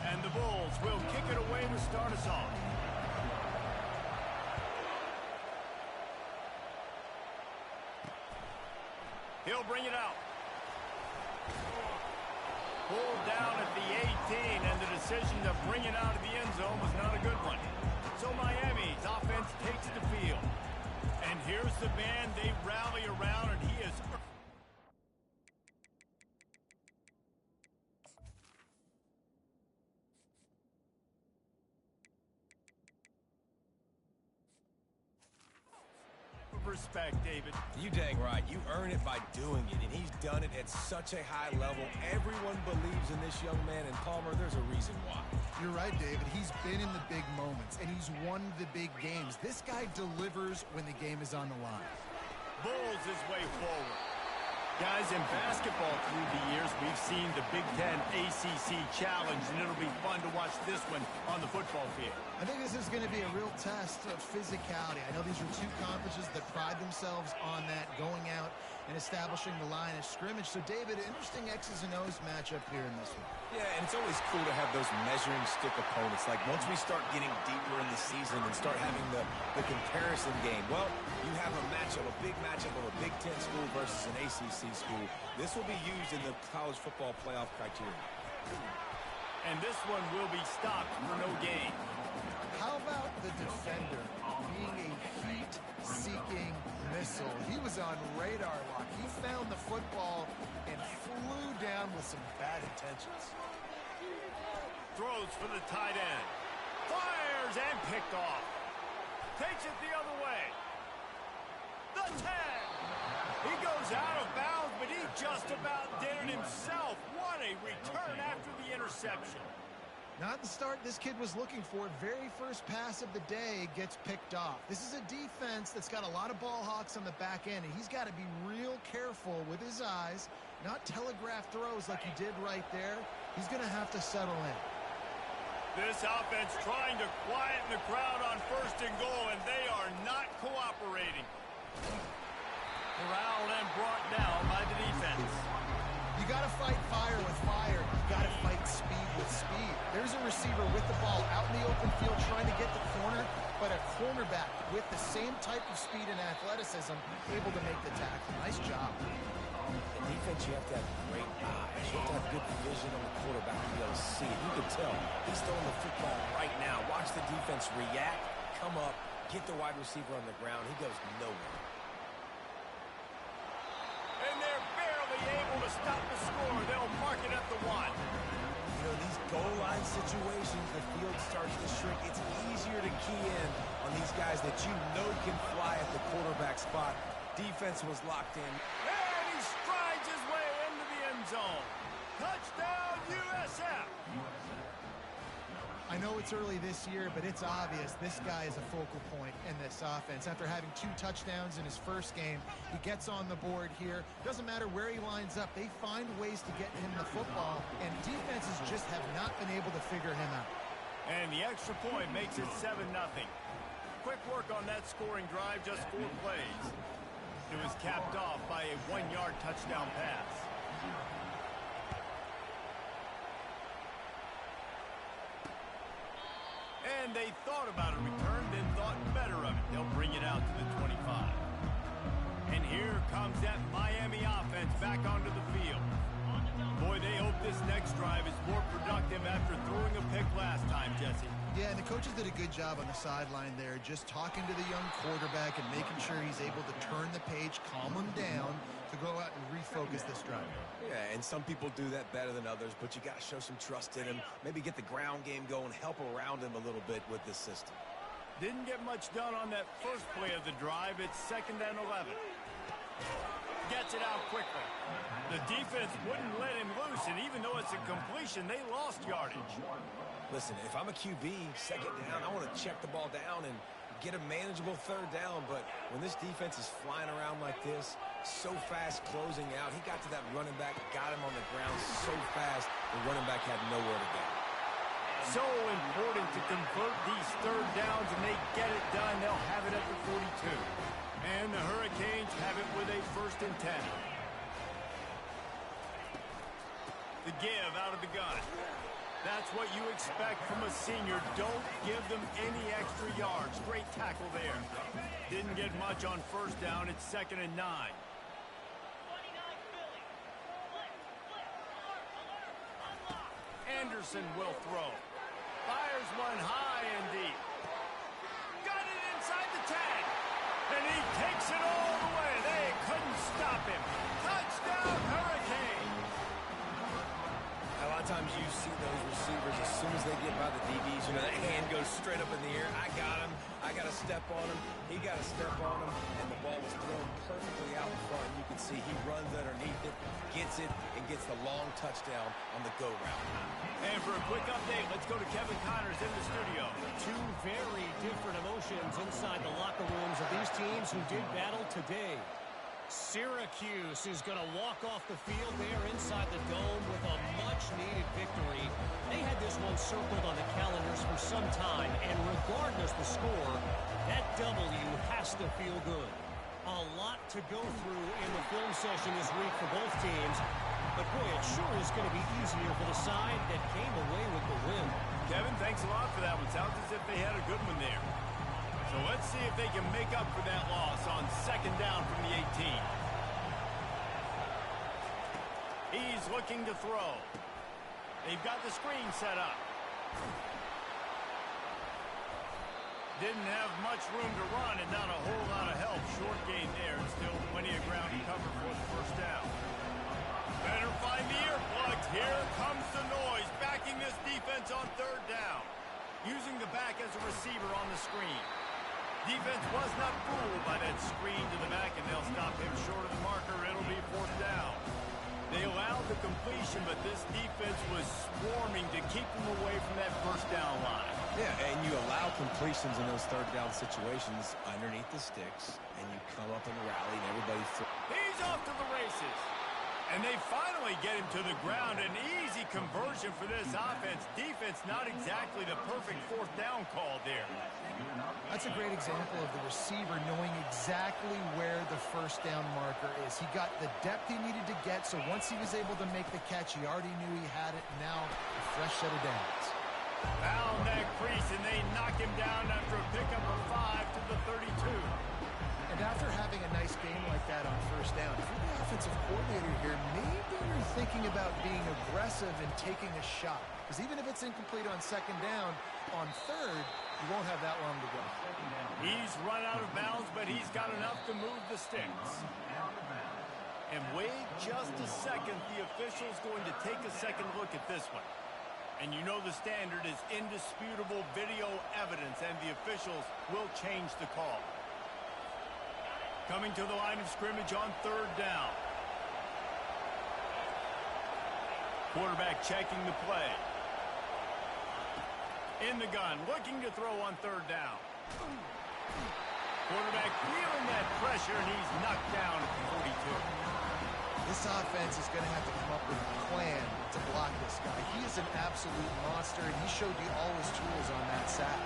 And the Bulls will kick it away to start us off. He'll bring it out. Pulled down at the 18, and the decision to bring it out of the end zone was not a good one. So Miami's offense takes the field. And here's the man they rally around, and he is... respect, David. You dang right. You earn it by doing it, and he's done it at such a high level. Everyone believes in this young man, and Palmer, there's a reason why. You're right, David. He's been in the big moments, and he's won the big games. This guy delivers when the game is on the line. Bulls his way forward. Guys, in basketball through the years, we've seen the Big Ten ACC Challenge, and it'll be fun to watch this one on the football field. I think this is going to be a real test of physicality. I know these are two conferences that pride themselves on that, going out and establishing the line of scrimmage. So, David, interesting X's and O's matchup here in this one. Yeah, and it's always cool to have those measuring stick opponents. Like, once we start getting deeper in the season and start having the comparison game, well, you have a matchup, a big matchup of a Big Ten school versus an ACC school. This will be used in the college football playoff criteria. And this one will be stopped for no gain. How about the defender being a heat-seeking missile? He was on radar lock. He found the football and flew down with some bad intentions. Throws for the tight end. Fires and picked off. Takes it the other way. The 10. He goes out of bounds, but he just about did it himself. What a return after the interception. Not the start this kid was looking for. Very first pass of the day gets picked off. This is a defense that's got a lot of ball hawks on the back end, and he's got to be real careful with his eyes, not telegraph throws like he did right there. He's going to have to settle in. This offense trying to quieten the crowd on 1st and goal, and they are not cooperating. Corralled and brought down by the defense. You got to fight fire with fire. You got to fight speed with speed. There's a receiver with the ball out in the open field trying to get the corner, but a cornerback with the same type of speed and athleticism able to make the tackle. Nice job. In defense, you have to have great eyes. You have to have good vision on the quarterback to be able to see it. You can tell he's throwing the football right now. Watch the defense react, come up, get the wide receiver on the ground. He goes nowhere. And they're barely able to stop the score. They'll mark it at the 1. You know, these goal line situations, the field starts to shrink. It's easier to key in on these guys that you know can fly at the quarterback spot. Defense was locked in. And he strides his way into the end zone. Touchdown, USF. I know it's early this year, but it's obvious this guy is a focal point in this offense. After having 2 touchdowns in his first game, he gets on the board here. Doesn't matter where he lines up. They find ways to get him the football, and defenses just have not been able to figure him out. And the extra point makes it 7-0. Quick work on that scoring drive, just 4 plays. It was capped off by a 1-yard touchdown pass. And they thought about a return, then thought better of it. They'll bring it out to the 25. And here comes that Miami offense back onto the field. Boy, they hope this next drive is more productive after throwing a pick last time, Jesse. Yeah, and the coaches did a good job on the sideline there, just talking to the young quarterback and making sure he's able to turn the page, calm him down, to go out and refocus this drive. Yeah, and some people do that better than others, but you got to show some trust in him. Maybe get the ground game going, help around him a little bit with this system. Didn't get much done on that first play of the drive. It's 2nd and 11. Gets it out quickly. The defense wouldn't let him loose, and even though it's a completion, they lost yardage. Listen, if I'm a QB, 2nd down, I want to check the ball down and get a manageable 3rd down, but when this defense is flying around like this, so fast closing out, he got to that running back, got him on the ground so fast, the running back had nowhere to go. So important to convert these third downs, and they get it done. They'll have it at the 42. And the Hurricanes have it with a 1st and 10. The give out of the gun. That's what you expect from a senior. Don't give them any extra yards. Great tackle there. Didn't get much on 1st down. It's 2nd and 9. Anderson will throw. Fires one high and deep. Got it inside the 10. And he takes it all the way. They couldn't stop him. Touchdown, Hurricane. A lot of times you see those receivers, as soon as they get by the DBs, you know, that hand goes straight up in the air. I got him. I got to step on him. He got to step on him. And the ball was thrown perfectly out in front. You can see he runs underneath it, gets it, and gets the long touchdown on the go route. And for a quick update, let's go to Kevin Connors in the studio. Two very different emotions inside the locker rooms of these teams who did battle today. Syracuse is going to walk off the field there inside the dome with a much-needed victory. They had this one circled on the calendars for some time, and regardless the score, that W has to feel good. A lot to go through in the film session this week for both teams, but boy, it sure is going to be easier for the side that came away with the win. Kevin, thanks a lot for that one. Sounds as if they had a good one there. So let's see if they can make up for that loss on 2nd down from the 18. He's looking to throw. They've got the screen set up. Didn't have much room to run and not a whole lot of help. Short gain there. Still plenty of ground to cover for the 1st down. Better find the earplugs. Here comes the noise. Backing this defense on 3rd down. Using the back as a receiver on the screen. Defense was not fooled by that screen to the back, and they'll stop him short of the marker. It'll be 4th down. They allowed the completion, but this defense was swarming to keep them away from that 1st down line. Yeah, and you allow completions in those 3rd down situations underneath the sticks, and you come up and rally, and everybody... He's off to the races. And they finally get him to the ground. An easy conversion for this offense. Defense, not exactly the perfect 4th down call there. That's a great example of the receiver knowing exactly where the 1st down marker is. He got the depth he needed to get, so once he was able to make the catch, he already knew he had it. Now, a fresh set of downs. Found that crease, and they knock him down after a pickup of 5 to the 32. And after having a nice game like that on 1st down, if you're the offensive coordinator here, maybe you're thinking about being aggressive and taking a shot. Because even if it's incomplete on 2nd down, on 3rd, you won't have that long to go. He's run out of bounds, but he's got enough to move the sticks. And wait just a second. The official's going to take a second look at this one. And you know the standard is indisputable video evidence, and the officials will change the call. Coming to the line of scrimmage on 3rd down. Quarterback checking the play. In the gun, looking to throw on 3rd down. Quarterback feeling that pressure, and he's knocked down at the 42. This offense is going to have to come up with a plan to block this guy. He is an absolute monster, and he showed you all his tools on that sack.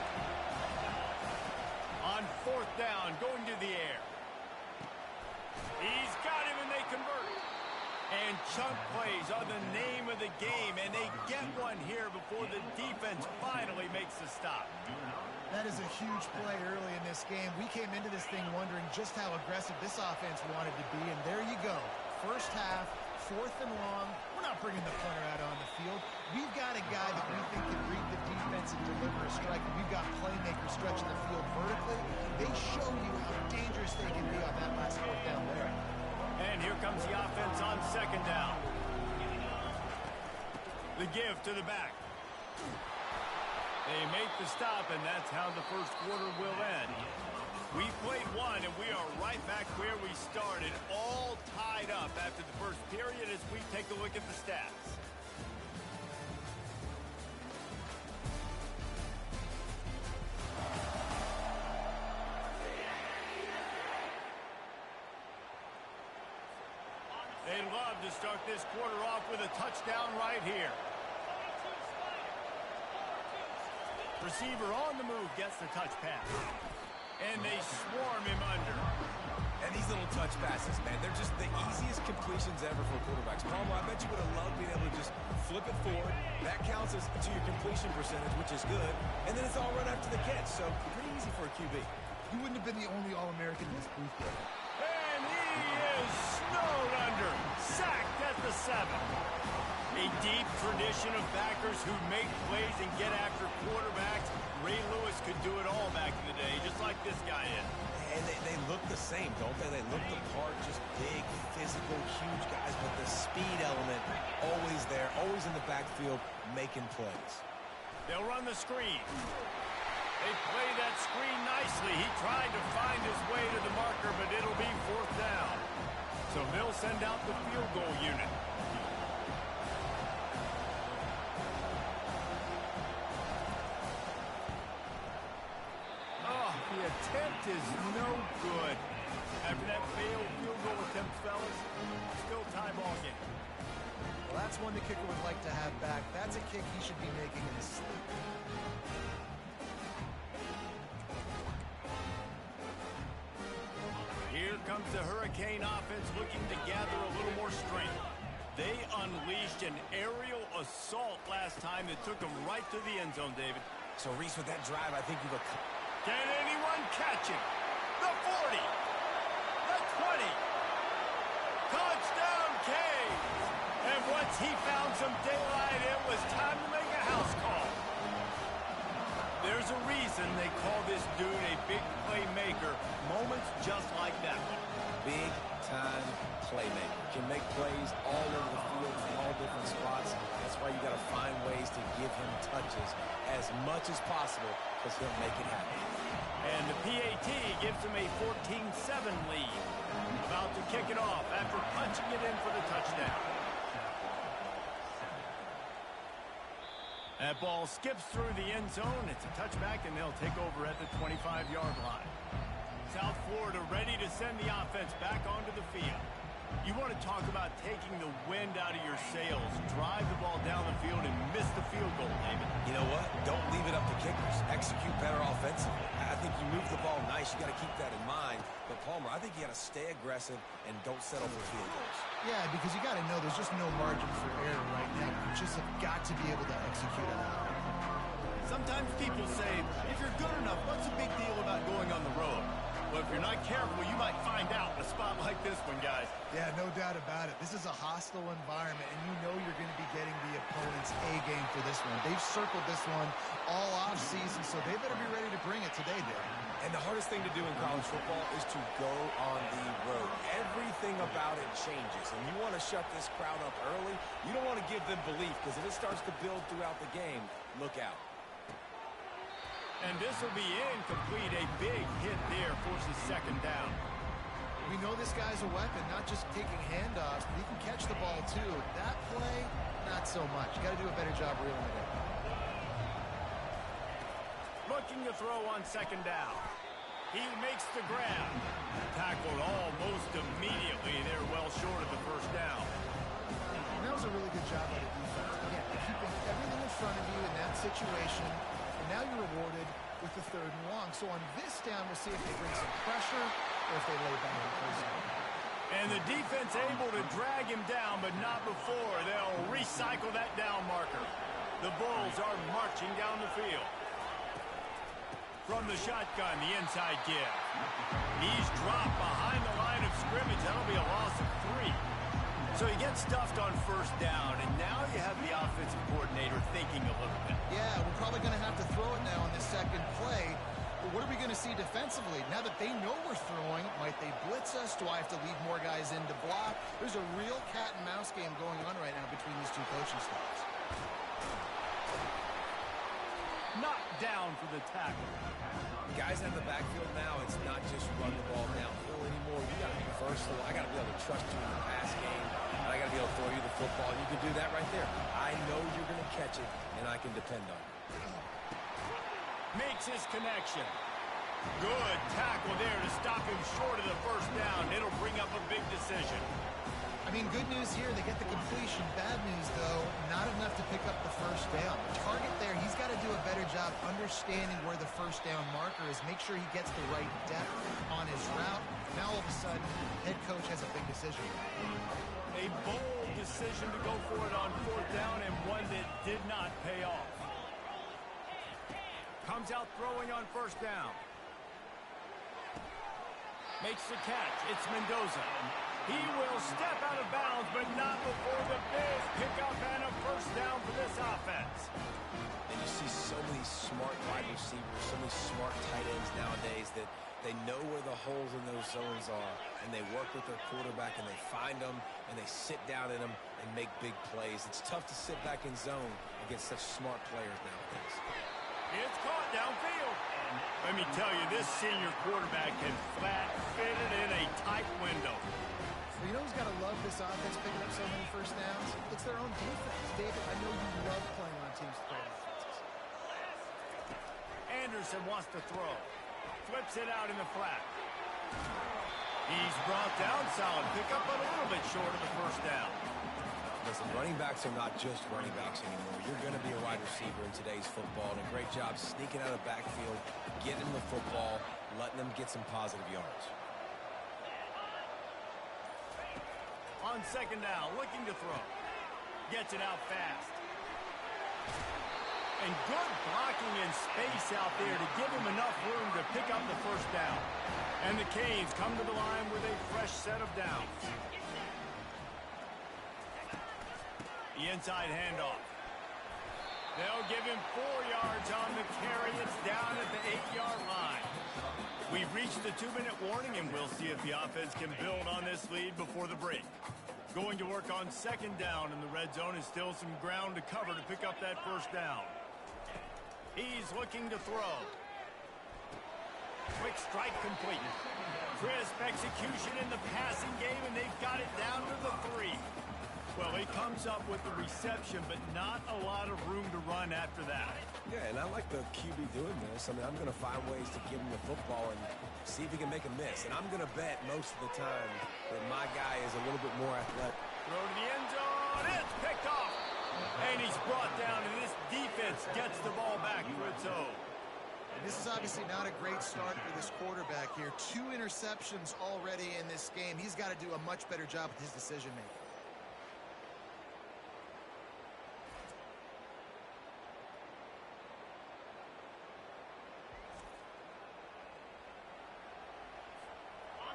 On 4th down, going to the air. He's got him, and they convert. And chunk plays are the name of the game, and they get one here before the defense finally makes the stop. That is a huge play early in this game. We came into this thing wondering just how aggressive this offense wanted to be, and there you go. 1st half, 4th and long. We're not bringing the punter out on the field. We've got a guy that we think can read the defense and deliver a strike, and we've got playmakers stretching the field vertically. They show you how dangerous they can be on that last 4th down there. And here comes the offense on 2nd down. The give to the back. They make the stop, and that's how the 1st quarter will end. We played one, and we are right back where we started, all tied up after the 1st period as we take a look at the stats. They'd love to start this quarter off with a touchdown right here. Receiver on the move gets the touch pass. And they swarm him under. And these little touch passes, man, they're just the easiest completions ever for quarterbacks. Palmer, I bet you would have loved being able to just flip it forward. That counts as to your completion percentage, which is good. And then it's all run after the catch, so pretty easy for a QB. He wouldn't have been the only All-American in this booth there. And he is snowed under. Sacked at the 7. A deep tradition of backers who make plays and get after quarterbacks. Ray Lewis could do it all back in the day, just like this guy is. And they look the same, don't they? They look the part, just big, physical, huge guys, but the speed element always there, always in the backfield, making plays. They'll run the screen. They play that screen nicely. He tried to find his way to the marker, but it'll be 4th down. So they'll send out the field goal unit. The attempt is no good. After that failed field goal attempt, fellas, still tie ball game. Well, that's one the kicker would like to have back. That's a kick he should be making in his sleep. Here comes the Hurricane offense looking to gather a little more strength. They unleashed an aerial assault last time that took them right to the end zone, David. So, Reese, with that drive, I think you've... Can anyone catch him? The 40. The 20. Touchdown, Canes. And once he found some daylight, it was time to make a house call. There's a reason they call this dude a big playmaker. Moments just like that one. Big-time playmaker. Can make plays all over the field from all different spots. That's why you got to find ways to give him touches as much as possible because he'll make it happen. And the PAT gives him a 14-7 lead. About to kick it off after punching it in for the touchdown. That ball skips through the end zone. It's a touchback, and they'll take over at the 25-yard line. South Florida ready to send the offense back onto the field. You want to talk about taking the wind out of your sails. Drive the ball down the field and miss the field goal, David. You know what? Don't leave it up to kickers. Execute better offensively. I think you move the ball nice. You got to keep that in mind. But, Palmer, I think you got to stay aggressive and don't settle for field goals. Yeah, because you got to know there's just no margin for error right now. You just have got to be able to execute on it. Sometimes people say, if you're good enough, what's the big deal about going on the road? Well, if you're not careful, you might find out in a spot like this one, guys. Yeah, no doubt about it. This is a hostile environment, and you know you're going to be getting the opponent's A-game for this one. They've circled this one all off-season, so they better be ready to bring it today, Dave. And the hardest thing to do in college football is to go on the road. Everything about it changes, and you want to shut this crowd up early. You don't want to give them belief, because if it starts to build throughout the game, look out. And this will be incomplete. A big hit there forces 2nd down. We know this guy's a weapon, not just taking handoffs, but he can catch the ball too. That play, not so much. You got to do a better job reeling it in. Looking to throw on 2nd down. He makes the grab. Tackled almost immediately. They're well short of the 1st down. And that was a really good job by the defense. Again, keeping everything in front of you in that situation. And now you're rewarded with the 3rd and long. So on this down, we'll see if they bring some pressure or if they lay back in close. And the defense able to drag him down, but not before. They'll recycle that down marker. The Bulls are marching down the field. From the shotgun, the inside give. He's dropped behind the line of scrimmage. That'll be a loss of 3. So he gets stuffed on 1st down, and now you have the offensive coordinator thinking a little bit. Yeah, we're probably going to have to throw it now on the 2nd play. But what are we going to see defensively? Now that they know we're throwing, might they blitz us? Do I have to leave more guys in to block? There's a real cat and mouse game going on right now between these two coaching staffs. Knocked down for the tackle. Guys in the backfield now, it's not just run the ball downhill anymore. You got to be versatile. I got to be able to trust you in the pass game. I got to be able to throw you the football. You can do that right there. I know you're going to catch it, and I can depend on you. Makes his connection. Good tackle there to stop him short of the 1st down. It'll bring up a big decision. I mean, good news here. They get the completion. Bad news, though, not enough to pick up the 1st down. The target there, he's got to do a better job understanding where the first down marker is, make sure he gets the right depth on his route. Now all of a sudden, head coach has a big decision. A bold decision to go for it on fourth down, and one that did not pay off. Comes out throwing on first down. Makes the catch. It's Mendoza. He will step out of bounds, but not before the big pickup and a first down for this offense. And you see so many smart wide receivers, so many smart tight ends nowadays that they know where the holes in those zones are, and they work with their quarterback, and they find them, and they sit down in them and make big plays. It's tough to sit back in zone against such smart players nowadays. It's caught downfield. And let me tell you, this senior quarterback can flat fit it in a tight window. Well, you know who's got to love this offense picking up so many first downs? It's their own defense. David, I know you love playing on teams to throw offenses. Anderson wants to throw. Flips it out in the flat. He's brought down. Solid pickup, but a little bit short of the first down. Listen, running backs are not just running backs anymore. You're going to be a wide receiver in today's football, and a great job sneaking out of the backfield, getting the football, letting them get some positive yards. On second down, looking to throw. Gets it out fast. And good blocking in space out there to give him enough room to pick up the first down. And the Canes come to the line with a fresh set of downs. The inside handoff. They'll give him 4 yards on the carry. It's down at the 8-yard line. We've reached the 2-minute warning, and we'll see if the offense can build on this lead before the break. Going to work on second down in the red zone, is still some ground to cover to pick up that first down. He's looking to throw. Quick strike complete. Crisp execution in the passing game, and they've got it down to the 3. Well, he comes up with the reception, but not a lot of room to run after that. Yeah, and I like the QB doing this. I mean, I'm going to find ways to give him the football and see if he can make a miss. And I'm going to bet most of the time that my guy is a little bit more athletic. Throw to the end zone. It's picked off. And he's brought down, and this defense gets the ball back for its own. And this is obviously not a great start for this quarterback here. 2 interceptions already in this game. He's got to do a much better job with his decision-making.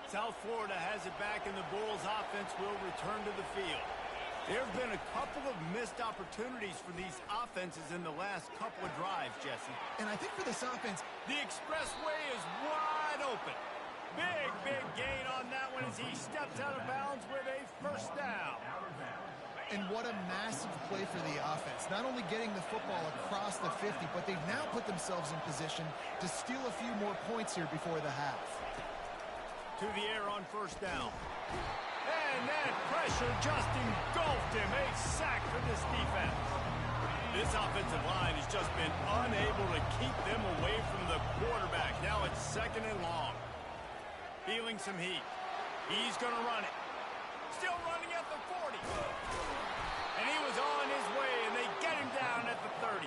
South Florida has it back, and the Bulls offense will return to the field. There have been a couple of missed opportunities for these offenses in the last couple of drives, Jesse. And I think for this offense, the expressway is wide open. Big gain on that one as he steps out of bounds with a first down. And what a massive play for the offense. Not only getting the football across the 50, but they've now put themselves in position to steal a few more points here before the half. To the air on first down. And that pressure just engulfed him. A sack for this defense. This offensive line has just been unable to keep them away from the quarterback. Now it's second and long. Feeling some heat. He's going to run it. Still running at the 40. And he was on his way, and they get him down at the 30.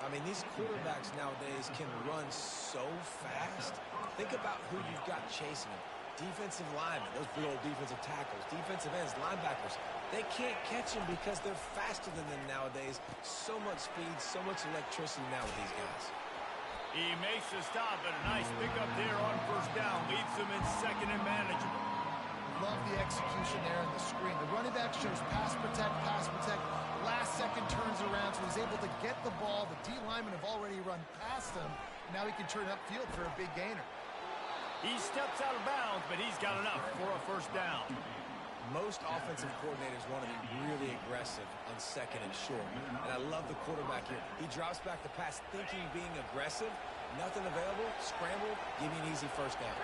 I mean, these quarterbacks nowadays can run so fast. Think about who you've got chasing them. Defensive linemen, those big old defensive tackles, defensive ends, linebackers. They can't catch them because they're faster than them nowadays. So much speed, so much electricity now with these guys. He makes the stop, but a nice pickup there on first down. Leaves them in second and manageable. Love the execution there on the screen. The running back shows pass protect, pass protect. Last second turns around, so he's able to get the ball. The D linemen have already run past him. Now he can turn upfield for a big gainer. He steps out of bounds, but he's got enough for a first down. Most offensive coordinators want to be really aggressive on second and short. And I love the quarterback here. He drops back the pass thinking being aggressive. Nothing available. Scramble. Give me an easy first down.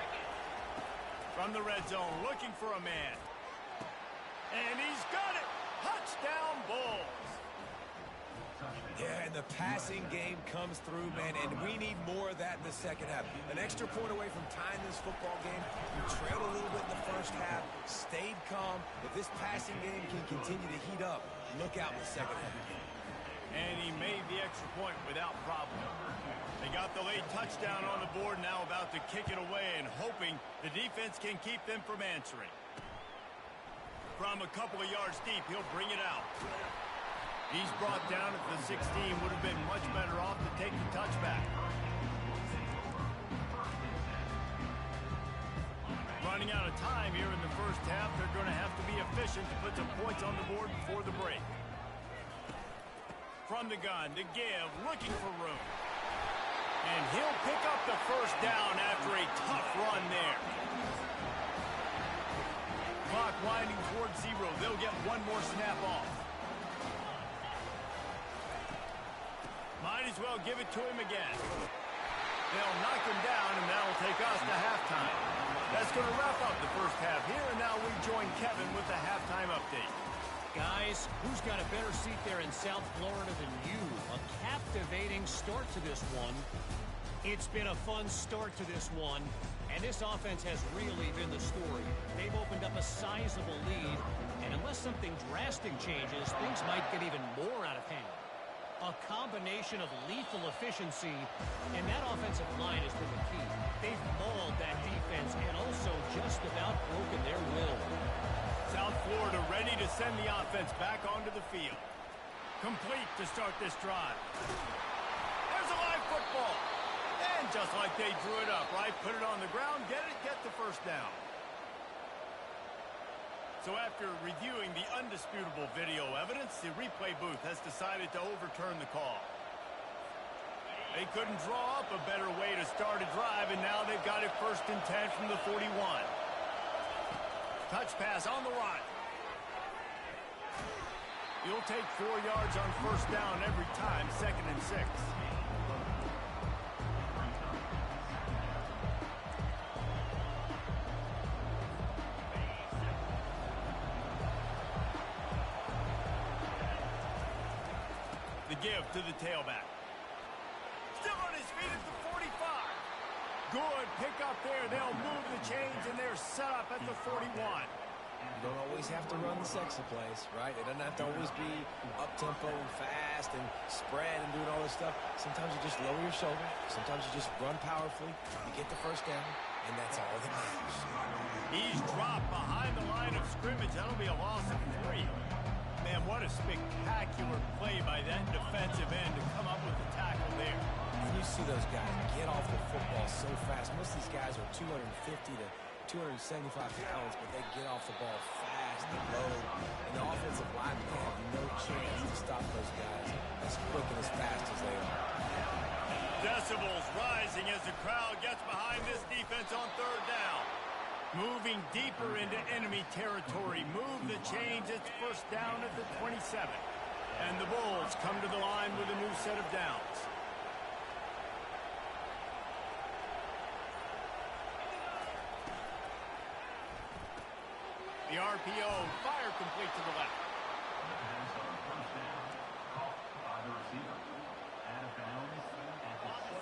From the red zone, looking for a man. And he's got it. Touchdown, Bulls. Yeah, and the passing game comes through, man, and we need more of that in the second half. An extra point away from tying this football game. We trailed a little bit in the first half, stayed calm. If this passing game can continue to heat up, look out in the second half. And he made the extra point without problem. Got the late touchdown on the board, now about to kick it away and hoping the defense can keep them from answering. From a couple of yards deep, he'll bring it out. He's brought down at the 16. Would have been much better off to take the touchback. Running out of time here in the first half. They're going to have to be efficient to put some points on the board before the break. From the gun, to give, looking for room. And he'll pick up the first down after a tough run there. Clock winding towards 0. They'll get one more snap off. Might as well give it to him again. They'll knock him down, and that'll take us to halftime. That's going to wrap up the first half here, and now we join Kevin with the halftime update. Guys, who's got a better seat there in South Florida than you? A captivating start to this one. It's been a fun start to this one, and this offense has really been the story. They've opened up a sizable lead, and unless something drastic changes, things might get even more out of hand. A combination of lethal efficiency, and that offensive line has been the key. They've mauled that defense and also just about broken their will. South Florida ready to send the offense back onto the field. Complete to start this drive. There's a live football. And just like they drew it up, right? Put it on the ground, get the first down. So after reviewing the undisputable video evidence, the replay booth has decided to overturn the call. They couldn't draw up a better way to start a drive, and now they've got it 1st and 10 from the 41. Touch pass on the run. You'll take 4 yards on first down every time, 2nd and 6. The give to the tailback. Still on his feet at the 45. Good pick up there. They'll move the chains, and they're set up at the 41. You don't always have to run the sexy plays, right? It doesn't have to always be up-tempo and fast and spread and doing all this stuff. Sometimes you just lower your shoulder. Sometimes you just run powerfully. You get the first down, and that's all that matters. He's dropped behind the line of scrimmage. That'll be a loss of 3. Man, what a spectacular play by that defensive end to come up with the tackle there. And you see those guys get off the football so fast. Most of these guys are 250 to 275 pounds, but they get off the ball fast and low. And the offensive linemen have no chance to stop those guys as quick and as fast as they are. Decibels rising as the crowd gets behind this defense on 3rd down. Moving deeper into enemy territory. Move the chains. It's first down at the 27. And the Bulls come to the line with a new set of downs. The RPO, fire complete to the left.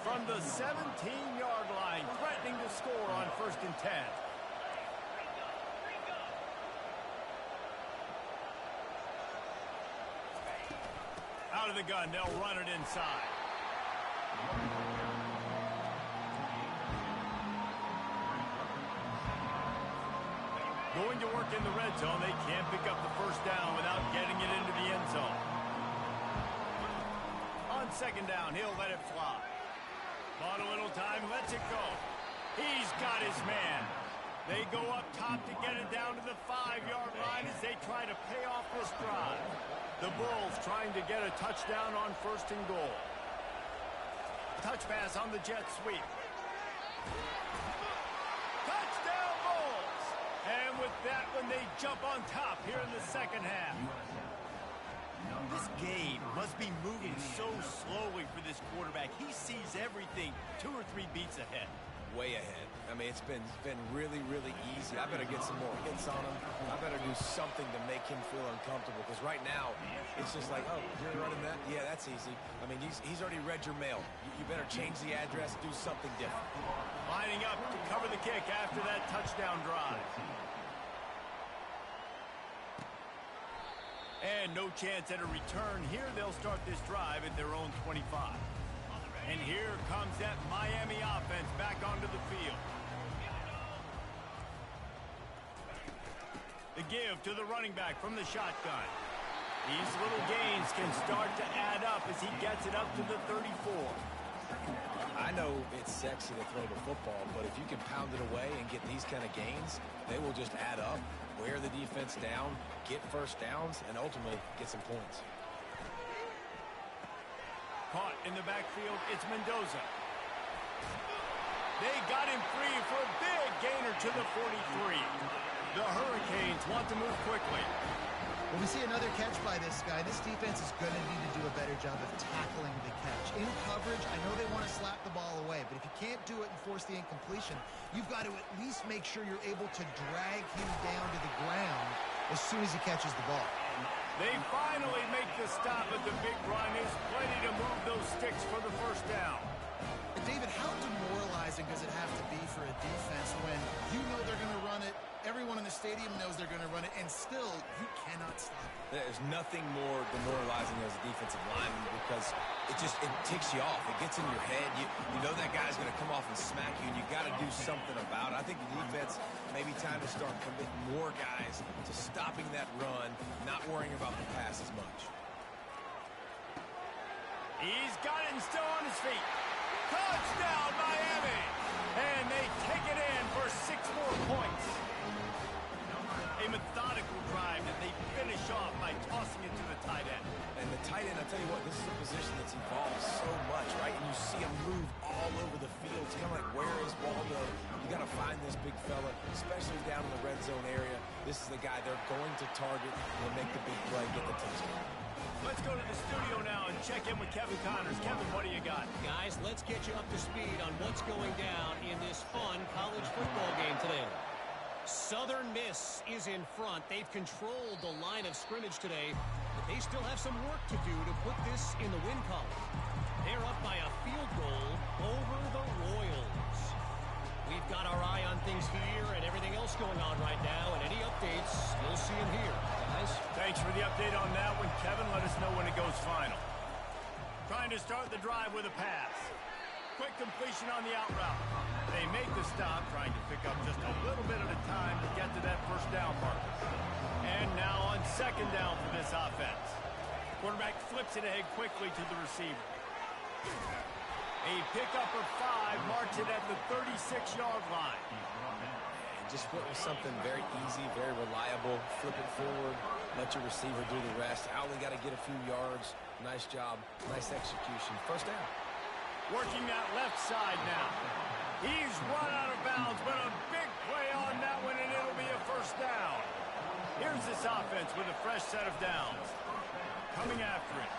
From the 17-yard line, threatening to score on 1st and 10. Out of the gun, they'll run it inside. Going to work in the red zone. They can't pick up the first down without getting it into the end zone. On 2nd down, he'll let it fly. Bought a little time, lets it go. He's got his man. They go up top to get it down to the 5-yard line as they try to pay off this drive. The Bulls trying to get a touchdown on 1st and goal. Touch pass on the jet sweep. Touchdown Bulls! And with that one, they jump on top here in the 2nd half. This game must be moving so slowly for this quarterback. He sees everything 2 or 3 beats ahead. Way ahead. I mean, it's been really, really easy. I better get some more hits on him. I better do something to make him feel uncomfortable, because right now, it's just like, oh, you're running that? Yeah, that's easy. I mean, he's already read your mail. You better change the address, do something different. Lining up to cover the kick after that touchdown drive. And no chance at a return here. They'll start this drive at their own 25. And here comes that Miami offense back onto the field. The give to the running back from the shotgun. These little gains can start to add up as he gets it up to the 34. I know it's sexy to throw the football, but if you can pound it away and get these kind of gains, they will just add up, wear the defense down, get first downs, and ultimately get some points. Caught in the backfield, it's Mendoza. They got him free for a big gainer to the 43. The Hurricanes want to move quickly. When we see another catch by this guy, this defense is going to need to do a better job of tackling the catch. In coverage, I know they want to slap the ball away, but if you can't do it and force the incompletion, you've got to at least make sure you're able to drag him down to the ground as soon as he catches the ball. They finally make the stop at the big run. Is plenty to move those sticks for the first down. David, how demoralizing does it have to be for a defense when you know they're going to run it, everyone in the stadium knows they're going to run it, and still you cannot stop it? There's nothing more demoralizing as a defensive lineman because it ticks you off. It gets in your head. You know that guy's going to come off and smack you, and you got to do something about it. I think the defense maybe time to start committing more guys to stopping that run, not worrying about the pass as much. He's got it and still on his feet. Touchdown, Miami! And they take it in for 6 more points. A methodical drive that they finish off by tossing it to the tight end. And the tight end, I tell you what, this is a position that's evolved so much, right? And you see him move all over the field. It's kind of like, where is Waldo? You got to find this big fella, especially down in the red zone area. This is the guy they're going to target and make the big play, get the touchdown. Let's go to the studio now and check in with Kevin Connors. Kevin, what do you got? Guys, let's get you up to speed on what's going down in this fun college football game today. Southern Miss is in front. They've controlled the line of scrimmage today, but they still have some work to do to put this in the win column. They're up by a field goal over the Royals. We've got our eye on things here and everything else going on right now, and any updates, you'll see them here. Guys? Thanks for the update on that one, Kevin. Let us know when it goes final. Trying to start the drive with a pass. Quick completion on the out route. They make the stop, trying to pick up just a little bit at a time to get to that first down marker. And now on second down for this offense. Quarterback flips it ahead quickly to the receiver. A pickup of 5 marks it at the 36-yard line. And just went with something very easy, very reliable. Flip it forward, let your receiver do the rest. Only got to get a few yards. Nice job, nice execution. First down. Working that left side now. He's run out of bounds, but a big play on that one, and it'll be a first down. Here's this offense with a fresh set of downs. Coming after it.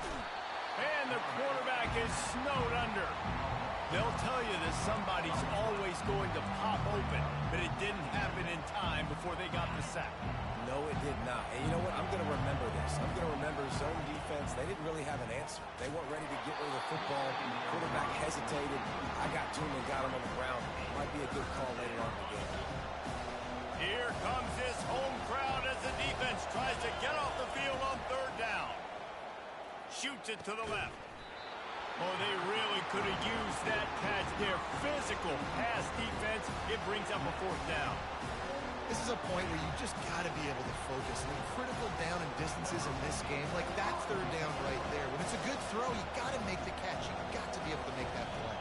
And the quarterback is snowed under. They'll tell you that somebody's always going to pop open, but it didn't happen in time before they got the sack. No, it did not. And you know what? I'm going to remember this. I'm going to remember zone defense. They didn't really have an answer. They weren't ready to get rid of the football. Quarterback hesitated. I got to him and got him on the ground. Might be a good call later on in the game. Here comes this home crowd as the defense tries to get off the field on third down. Shoots it to the left. Oh, they really could have used that catch there. Physical pass defense. It brings up a fourth down. This is a point where you just got to be able to focus. I mean, critical down and distances in this game, like that third down right there. When it's a good throw, you got to make the catch. You got to be able to make that play.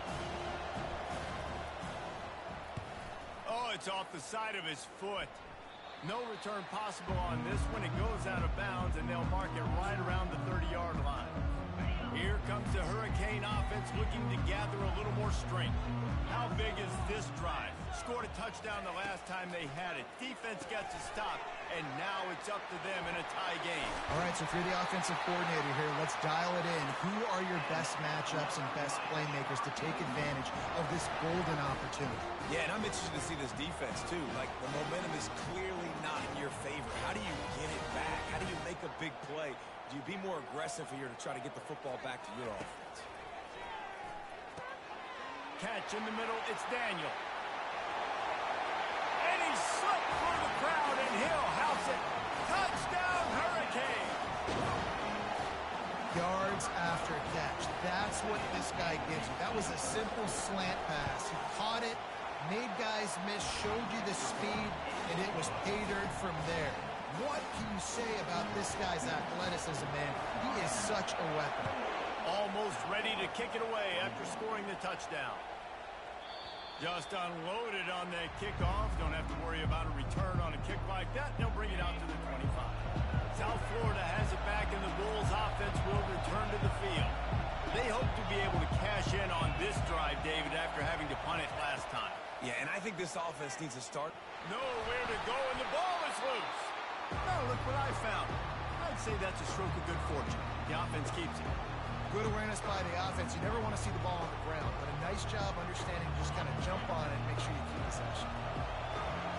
Oh, it's off the side of his foot. No return possible on this one. It goes out of bounds, and they'll mark it right around the 30-yard line. Here comes the Hurricane offense looking to gather a little more strength. How big is this drive? Scored a touchdown the last time they had it. Defense gets a stop, and now it's up to them in a tie game. All right, so if you're the offensive coordinator here, let's dial it in. Who are your best matchups and best playmakers to take advantage of this golden opportunity? Yeah, and I'm interested to see this defense, too. Like, the momentum is clearly not in your favor. How do you get it back? How do you make a big play? Do you be more aggressive here to try to get the football back to your offense? Catch in the middle, it's Daniel. And he slipped through the crowd, and he'll house it. Touchdown, Hurricane! Yards after catch. That's what this guy gives you. That was a simple slant pass. He caught it, made guys miss, showed you the speed, and it was pay dirt from there. What can you say about this guy's athleticism, man? He is such a weapon. Almost ready to kick it away after scoring the touchdown. Just unloaded on that kickoff. Don't have to worry about a return on a kick like that. They'll bring it out to the 25. South Florida has it back, and the Bulls offense will return to the field. They hope to be able to cash in on this drive, David, after having to punt it last time. Yeah, and I think this offense needs to start. Nowhere to go, and the ball is loose. Oh, look what I found. I'd say that's a stroke of good fortune. The offense keeps it. Good awareness by the offense. You never want to see the ball on the ground, but a nice job understanding to just kind of jump on it and make sure you keep possession.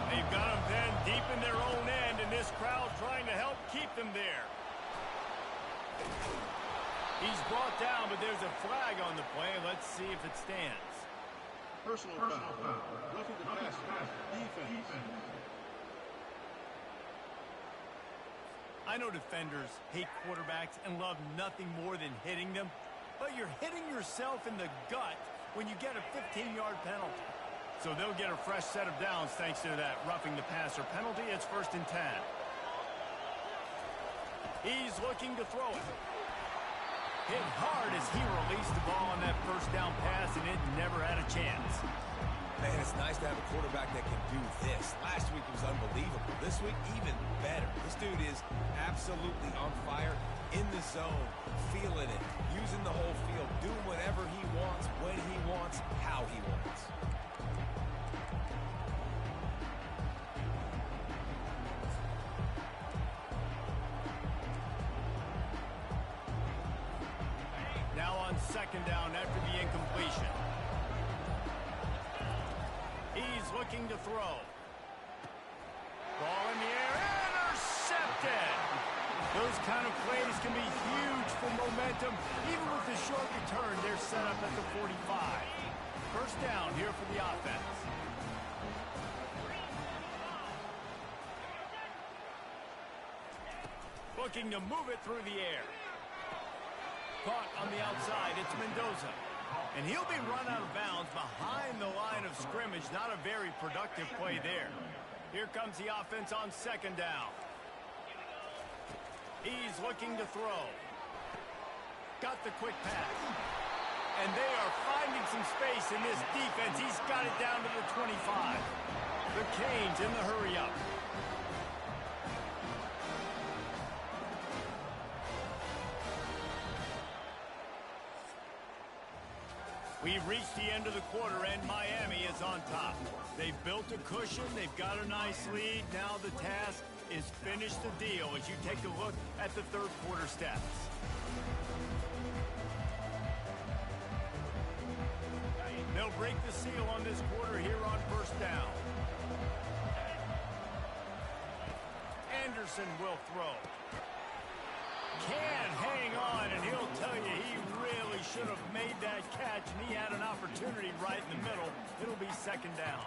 They've got them then deep in their own end, and this crowd trying to help keep them there. He's brought down, but there's a flag on the play. Let's see if it stands. Personal foul. Roughing the passer. Defense. I know defenders hate quarterbacks and love nothing more than hitting them, but you're hitting yourself in the gut when you get a 15-yard penalty. So they'll get a fresh set of downs thanks to that roughing the passer penalty. It's 1st and 10. He's looking to throw it. Hit hard as he released the ball on that first down pass, and it never had a chance. Man, it's nice to have a quarterback that can do this. Last week was unbelievable. This week, even better. This dude is absolutely on fire, in the zone, feeling it, using the whole field, doing whatever he wants, when he wants, how he wants. Now on 2nd down after the incompletion. He's looking to throw. Ball in the air, intercepted. Those kind of plays can be huge for momentum. Even with the short return, they're set up at the 45. 1st down here for the offense. Looking to move it through the air. Caught on the outside, it's Mendoza. And he'll be run out of bounds behind the line of scrimmage. Not a very productive play there. Here comes the offense on 2nd down. He's looking to throw. Got the quick pass. And they are finding some space in this defense. He's got it down to the 25. The Canes in the hurry up. We've reached the end of the quarter, and Miami is on top. They've built a cushion. They've got a nice lead. Now the task is finish the deal as you take a look at the 3rd quarter stats. They'll break the seal on this quarter here on 1st down. Anderson will throw. Can hang on, and he'll tell you he really should have made that catch, and he had an opportunity right in the middle. It'll be 2nd down.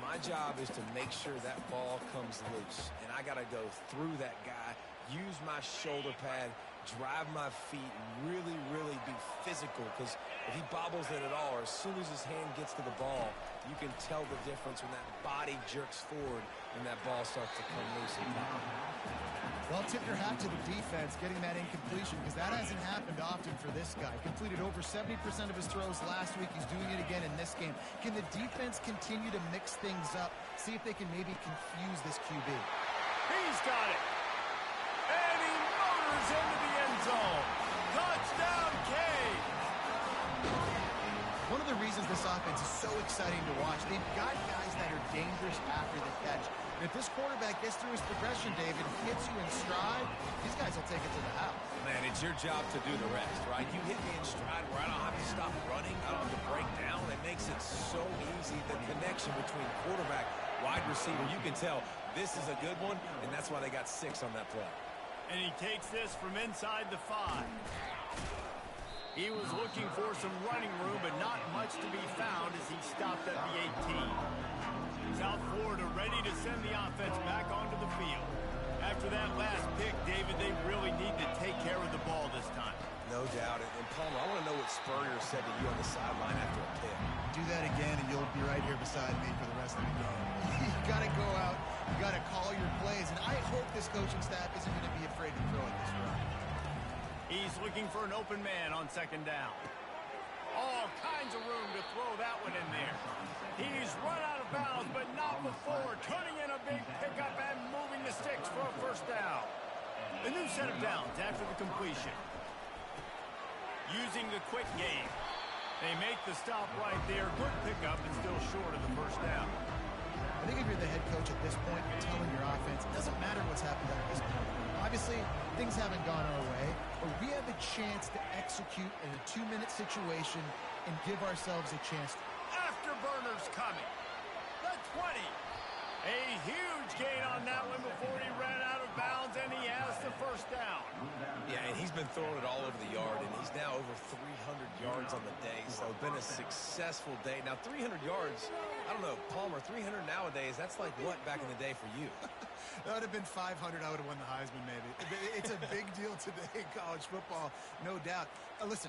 My job is to make sure that ball comes loose, and I got to go through that guy, use my shoulder pad, drive my feet, and really, really be physical, because if he bobbles it at all, or as soon as his hand gets to the ball, you can tell the difference when that body jerks forward and that ball starts to come loose and pop. Well, tip your hat to the defense getting that incompletion, because that hasn't happened often for this guy. Completed over 70% of his throws last week. He's doing it again in this game. Can the defense continue to mix things up, see if they can maybe confuse this QB? He's got it. And he motors into the end zone. Touchdown, Cade. One of the reasons this offense is so exciting to watch, they've got guys that are dangerous after the catch. And if this quarterback gets through his progression, David, hits you in stride, these guys will take it to the house. Man, it's your job to do the rest, right? You hit me in stride where I don't have to stop running, I don't have to break down. It makes it so easy. The connection between quarterback, wide receiver, you can tell this is a good one, and that's why they got 6 on that play. And he takes this from inside the 5. He was looking for some running room, but not much to be found as he stopped at the 18. South Florida ready to send the offense back onto the field. After that last pick, David, they really need to take care of the ball this time. No doubt. And Palmer, I want to know what Spurrier said to you on the sideline after a pick. Do that again, and you'll be right here beside me for the rest of the game. You got to go out. You got to call your plays, and I hope this coaching staff isn't going to be afraid to throw it this run. He's looking for an open man on second down. All kinds of room to throw that one in there. He's run out of bounds, but not before. Turning in a big pickup and moving the sticks for a first down. A new set of downs after the completion. Using the quick game. They make the stop right there. Good pickup and still short of the first down. I think if you're the head coach at this point, you're telling your offense, it doesn't matter what's happened at this point. Obviously, things haven't gone our way, but we have a chance to execute in a 2-minute situation and give ourselves a chance. Afterburners coming. The 20. A huge gain on that one before he ran out of bounds, and he has the first down. Yeah, and he's been throwing it all over the yard, and he's now over 300 yards on the day, so it's been a successful day. Now, 300 yards, I don't know, Palmer, 300 nowadays, that's like what back in the day for you? That would have been 500. I would have won the Heisman, maybe. It's a big deal today in college football, no doubt. Listen,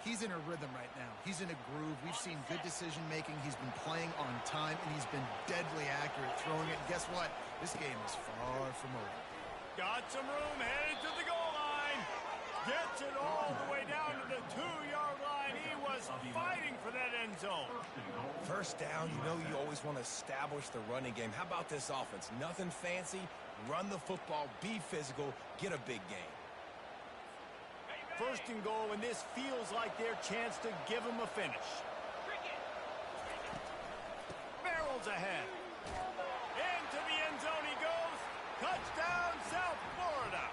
he's in a rhythm right now. He's in a groove. We've seen good decision-making. He's been playing on time, and he's been deadly accurate throwing it. And guess what? This game is far from over. Got some room, headed to the goal line. Gets it all the way down to the 2-yard line. He was fighting for that end zone. First down, you know you always want to establish the running game. How about this offense? Nothing fancy. Run the football, be physical, get a big gain. First and goal, and this feels like their chance to give them a finish. Barrels ahead. Into the end zone he goes. Touchdown, South Florida.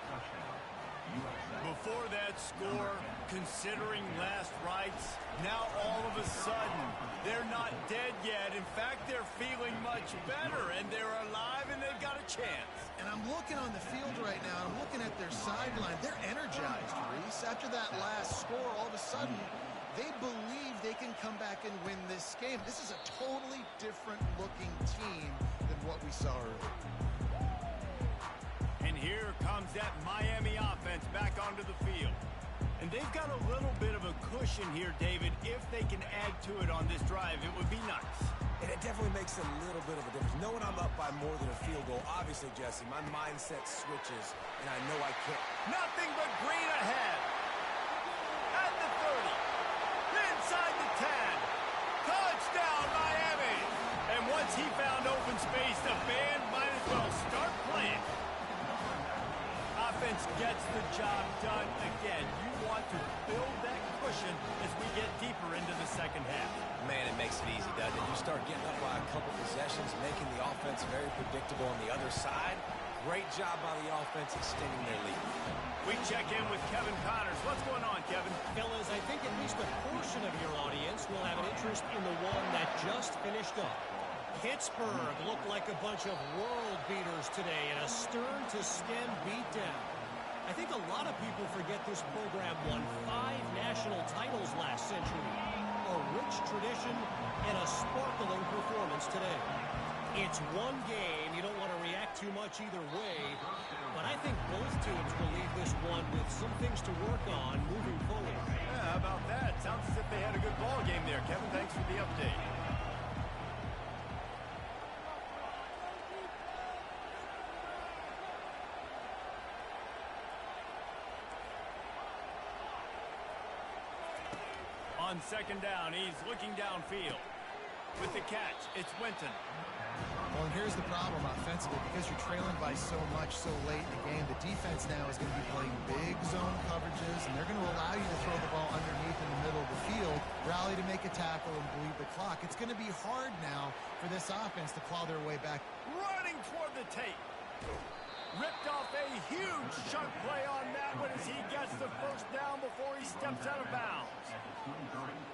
Before that score, considering last rites, now all of a sudden, they're not dead yet. In fact, they're feeling much better, and they're alive, and they've got a chance. And I'm looking on the field right now. I'm looking at their sideline. They're energized, Reese. After that last score, all of a sudden, they believe they can come back and win this game. This is a totally different-looking team than what we saw earlier. And here comes that Miami offense back onto the field. And they've got a little bit of a cushion here, David. If they can add to it on this drive, it would be nice. And it definitely makes a little bit of a difference. Knowing I'm up by more than a field goal, obviously, Jesse, my mindset switches, and I know I can't. Nothing but green ahead. At the 30. Inside the 10. Touchdown, Miami. And once he found open space, the band might as well start playing. Offense gets the job done again. You want to build that cushion as we get deeper into the second half. Man, it makes it easy, doesn't it? You start getting up by a couple possessions, making the offense very predictable on the other side. Great job by the offense extending their lead. We check in with Kevin Connors. What's going on, Kevin? Fellas, I think at least a portion of your audience will have an interest in the one that just finished up. Pittsburgh looked like a bunch of world beaters today in a stern-to-stem beatdown. I think a lot of people forget this program won 5 national titles last century. A rich tradition and a sparkling performance today. It's one game. You don't want to react too much either way. But I think both teams will leave this one with some things to work on moving forward. Yeah, how about that? Sounds as if they had a good ball game there, Kevin. Thanks for the update. On second down, he's looking downfield. With the catch, it's Winton. Well, and here's the problem offensively. Because you're trailing by so much so late in the game, the defense now is going to be playing big zone coverages, and they're going to allow you to throw the ball underneath in the middle of the field, rally to make a tackle, and bleed the clock. It's going to be hard now for this offense to claw their way back. Running toward the tape. Ripped off a huge chunk play on that one as he gets the first down before he steps out of bounds.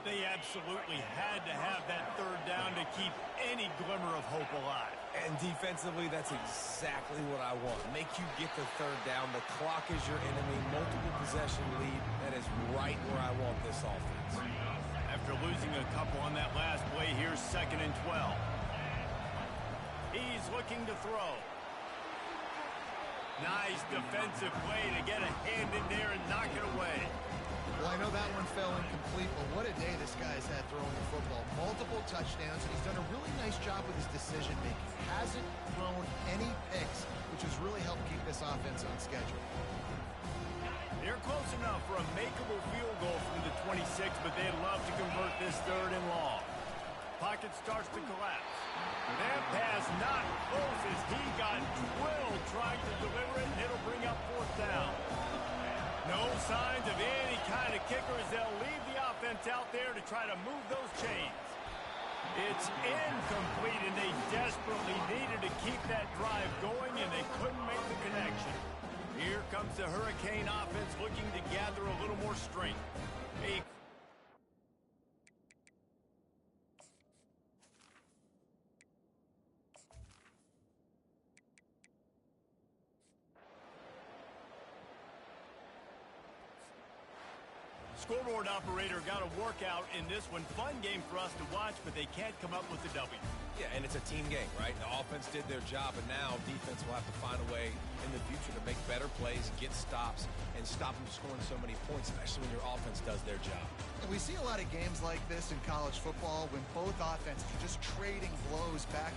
They absolutely had to have that third down to keep any glimmer of hope alive. And defensively, that's exactly what I want. Make you get the third down. The clock is your enemy. Multiple possession lead. That is right where I want this offense. After losing a couple on that last play, here's 2nd and 12. He's looking to throw. Nice defensive play to get a hand in there and knock it away. Well, I know that one fell incomplete, but what a day this guy's had throwing the football. Multiple touchdowns, and he's done a really nice job with his decision-making. Hasn't thrown any picks, which has really helped keep this offense on schedule. They're close enough for a makeable field goal from the 26, but they'd love to convert this 3rd and long. Pocket starts to collapse. That pass not close as he got drilled trying to deliver it, and it'll bring up 4th down. No signs of any kind of kicker as they'll leave the offense out there to try to move those chains. It's incomplete, and they desperately needed to keep that drive going, and they couldn't make the connection. Here comes the Hurricane offense looking to gather a little more strength. Scoreboard operator got a workout in this one. Fun game for us to watch, but they can't come up with the W. Yeah, and it's a team game, right? The offense did their job, and now defense will have to find a way in the future to make better plays, get stops, and stop them scoring so many points, especially when your offense does their job. And we see a lot of games like this in college football when both offenses are just trading blows back.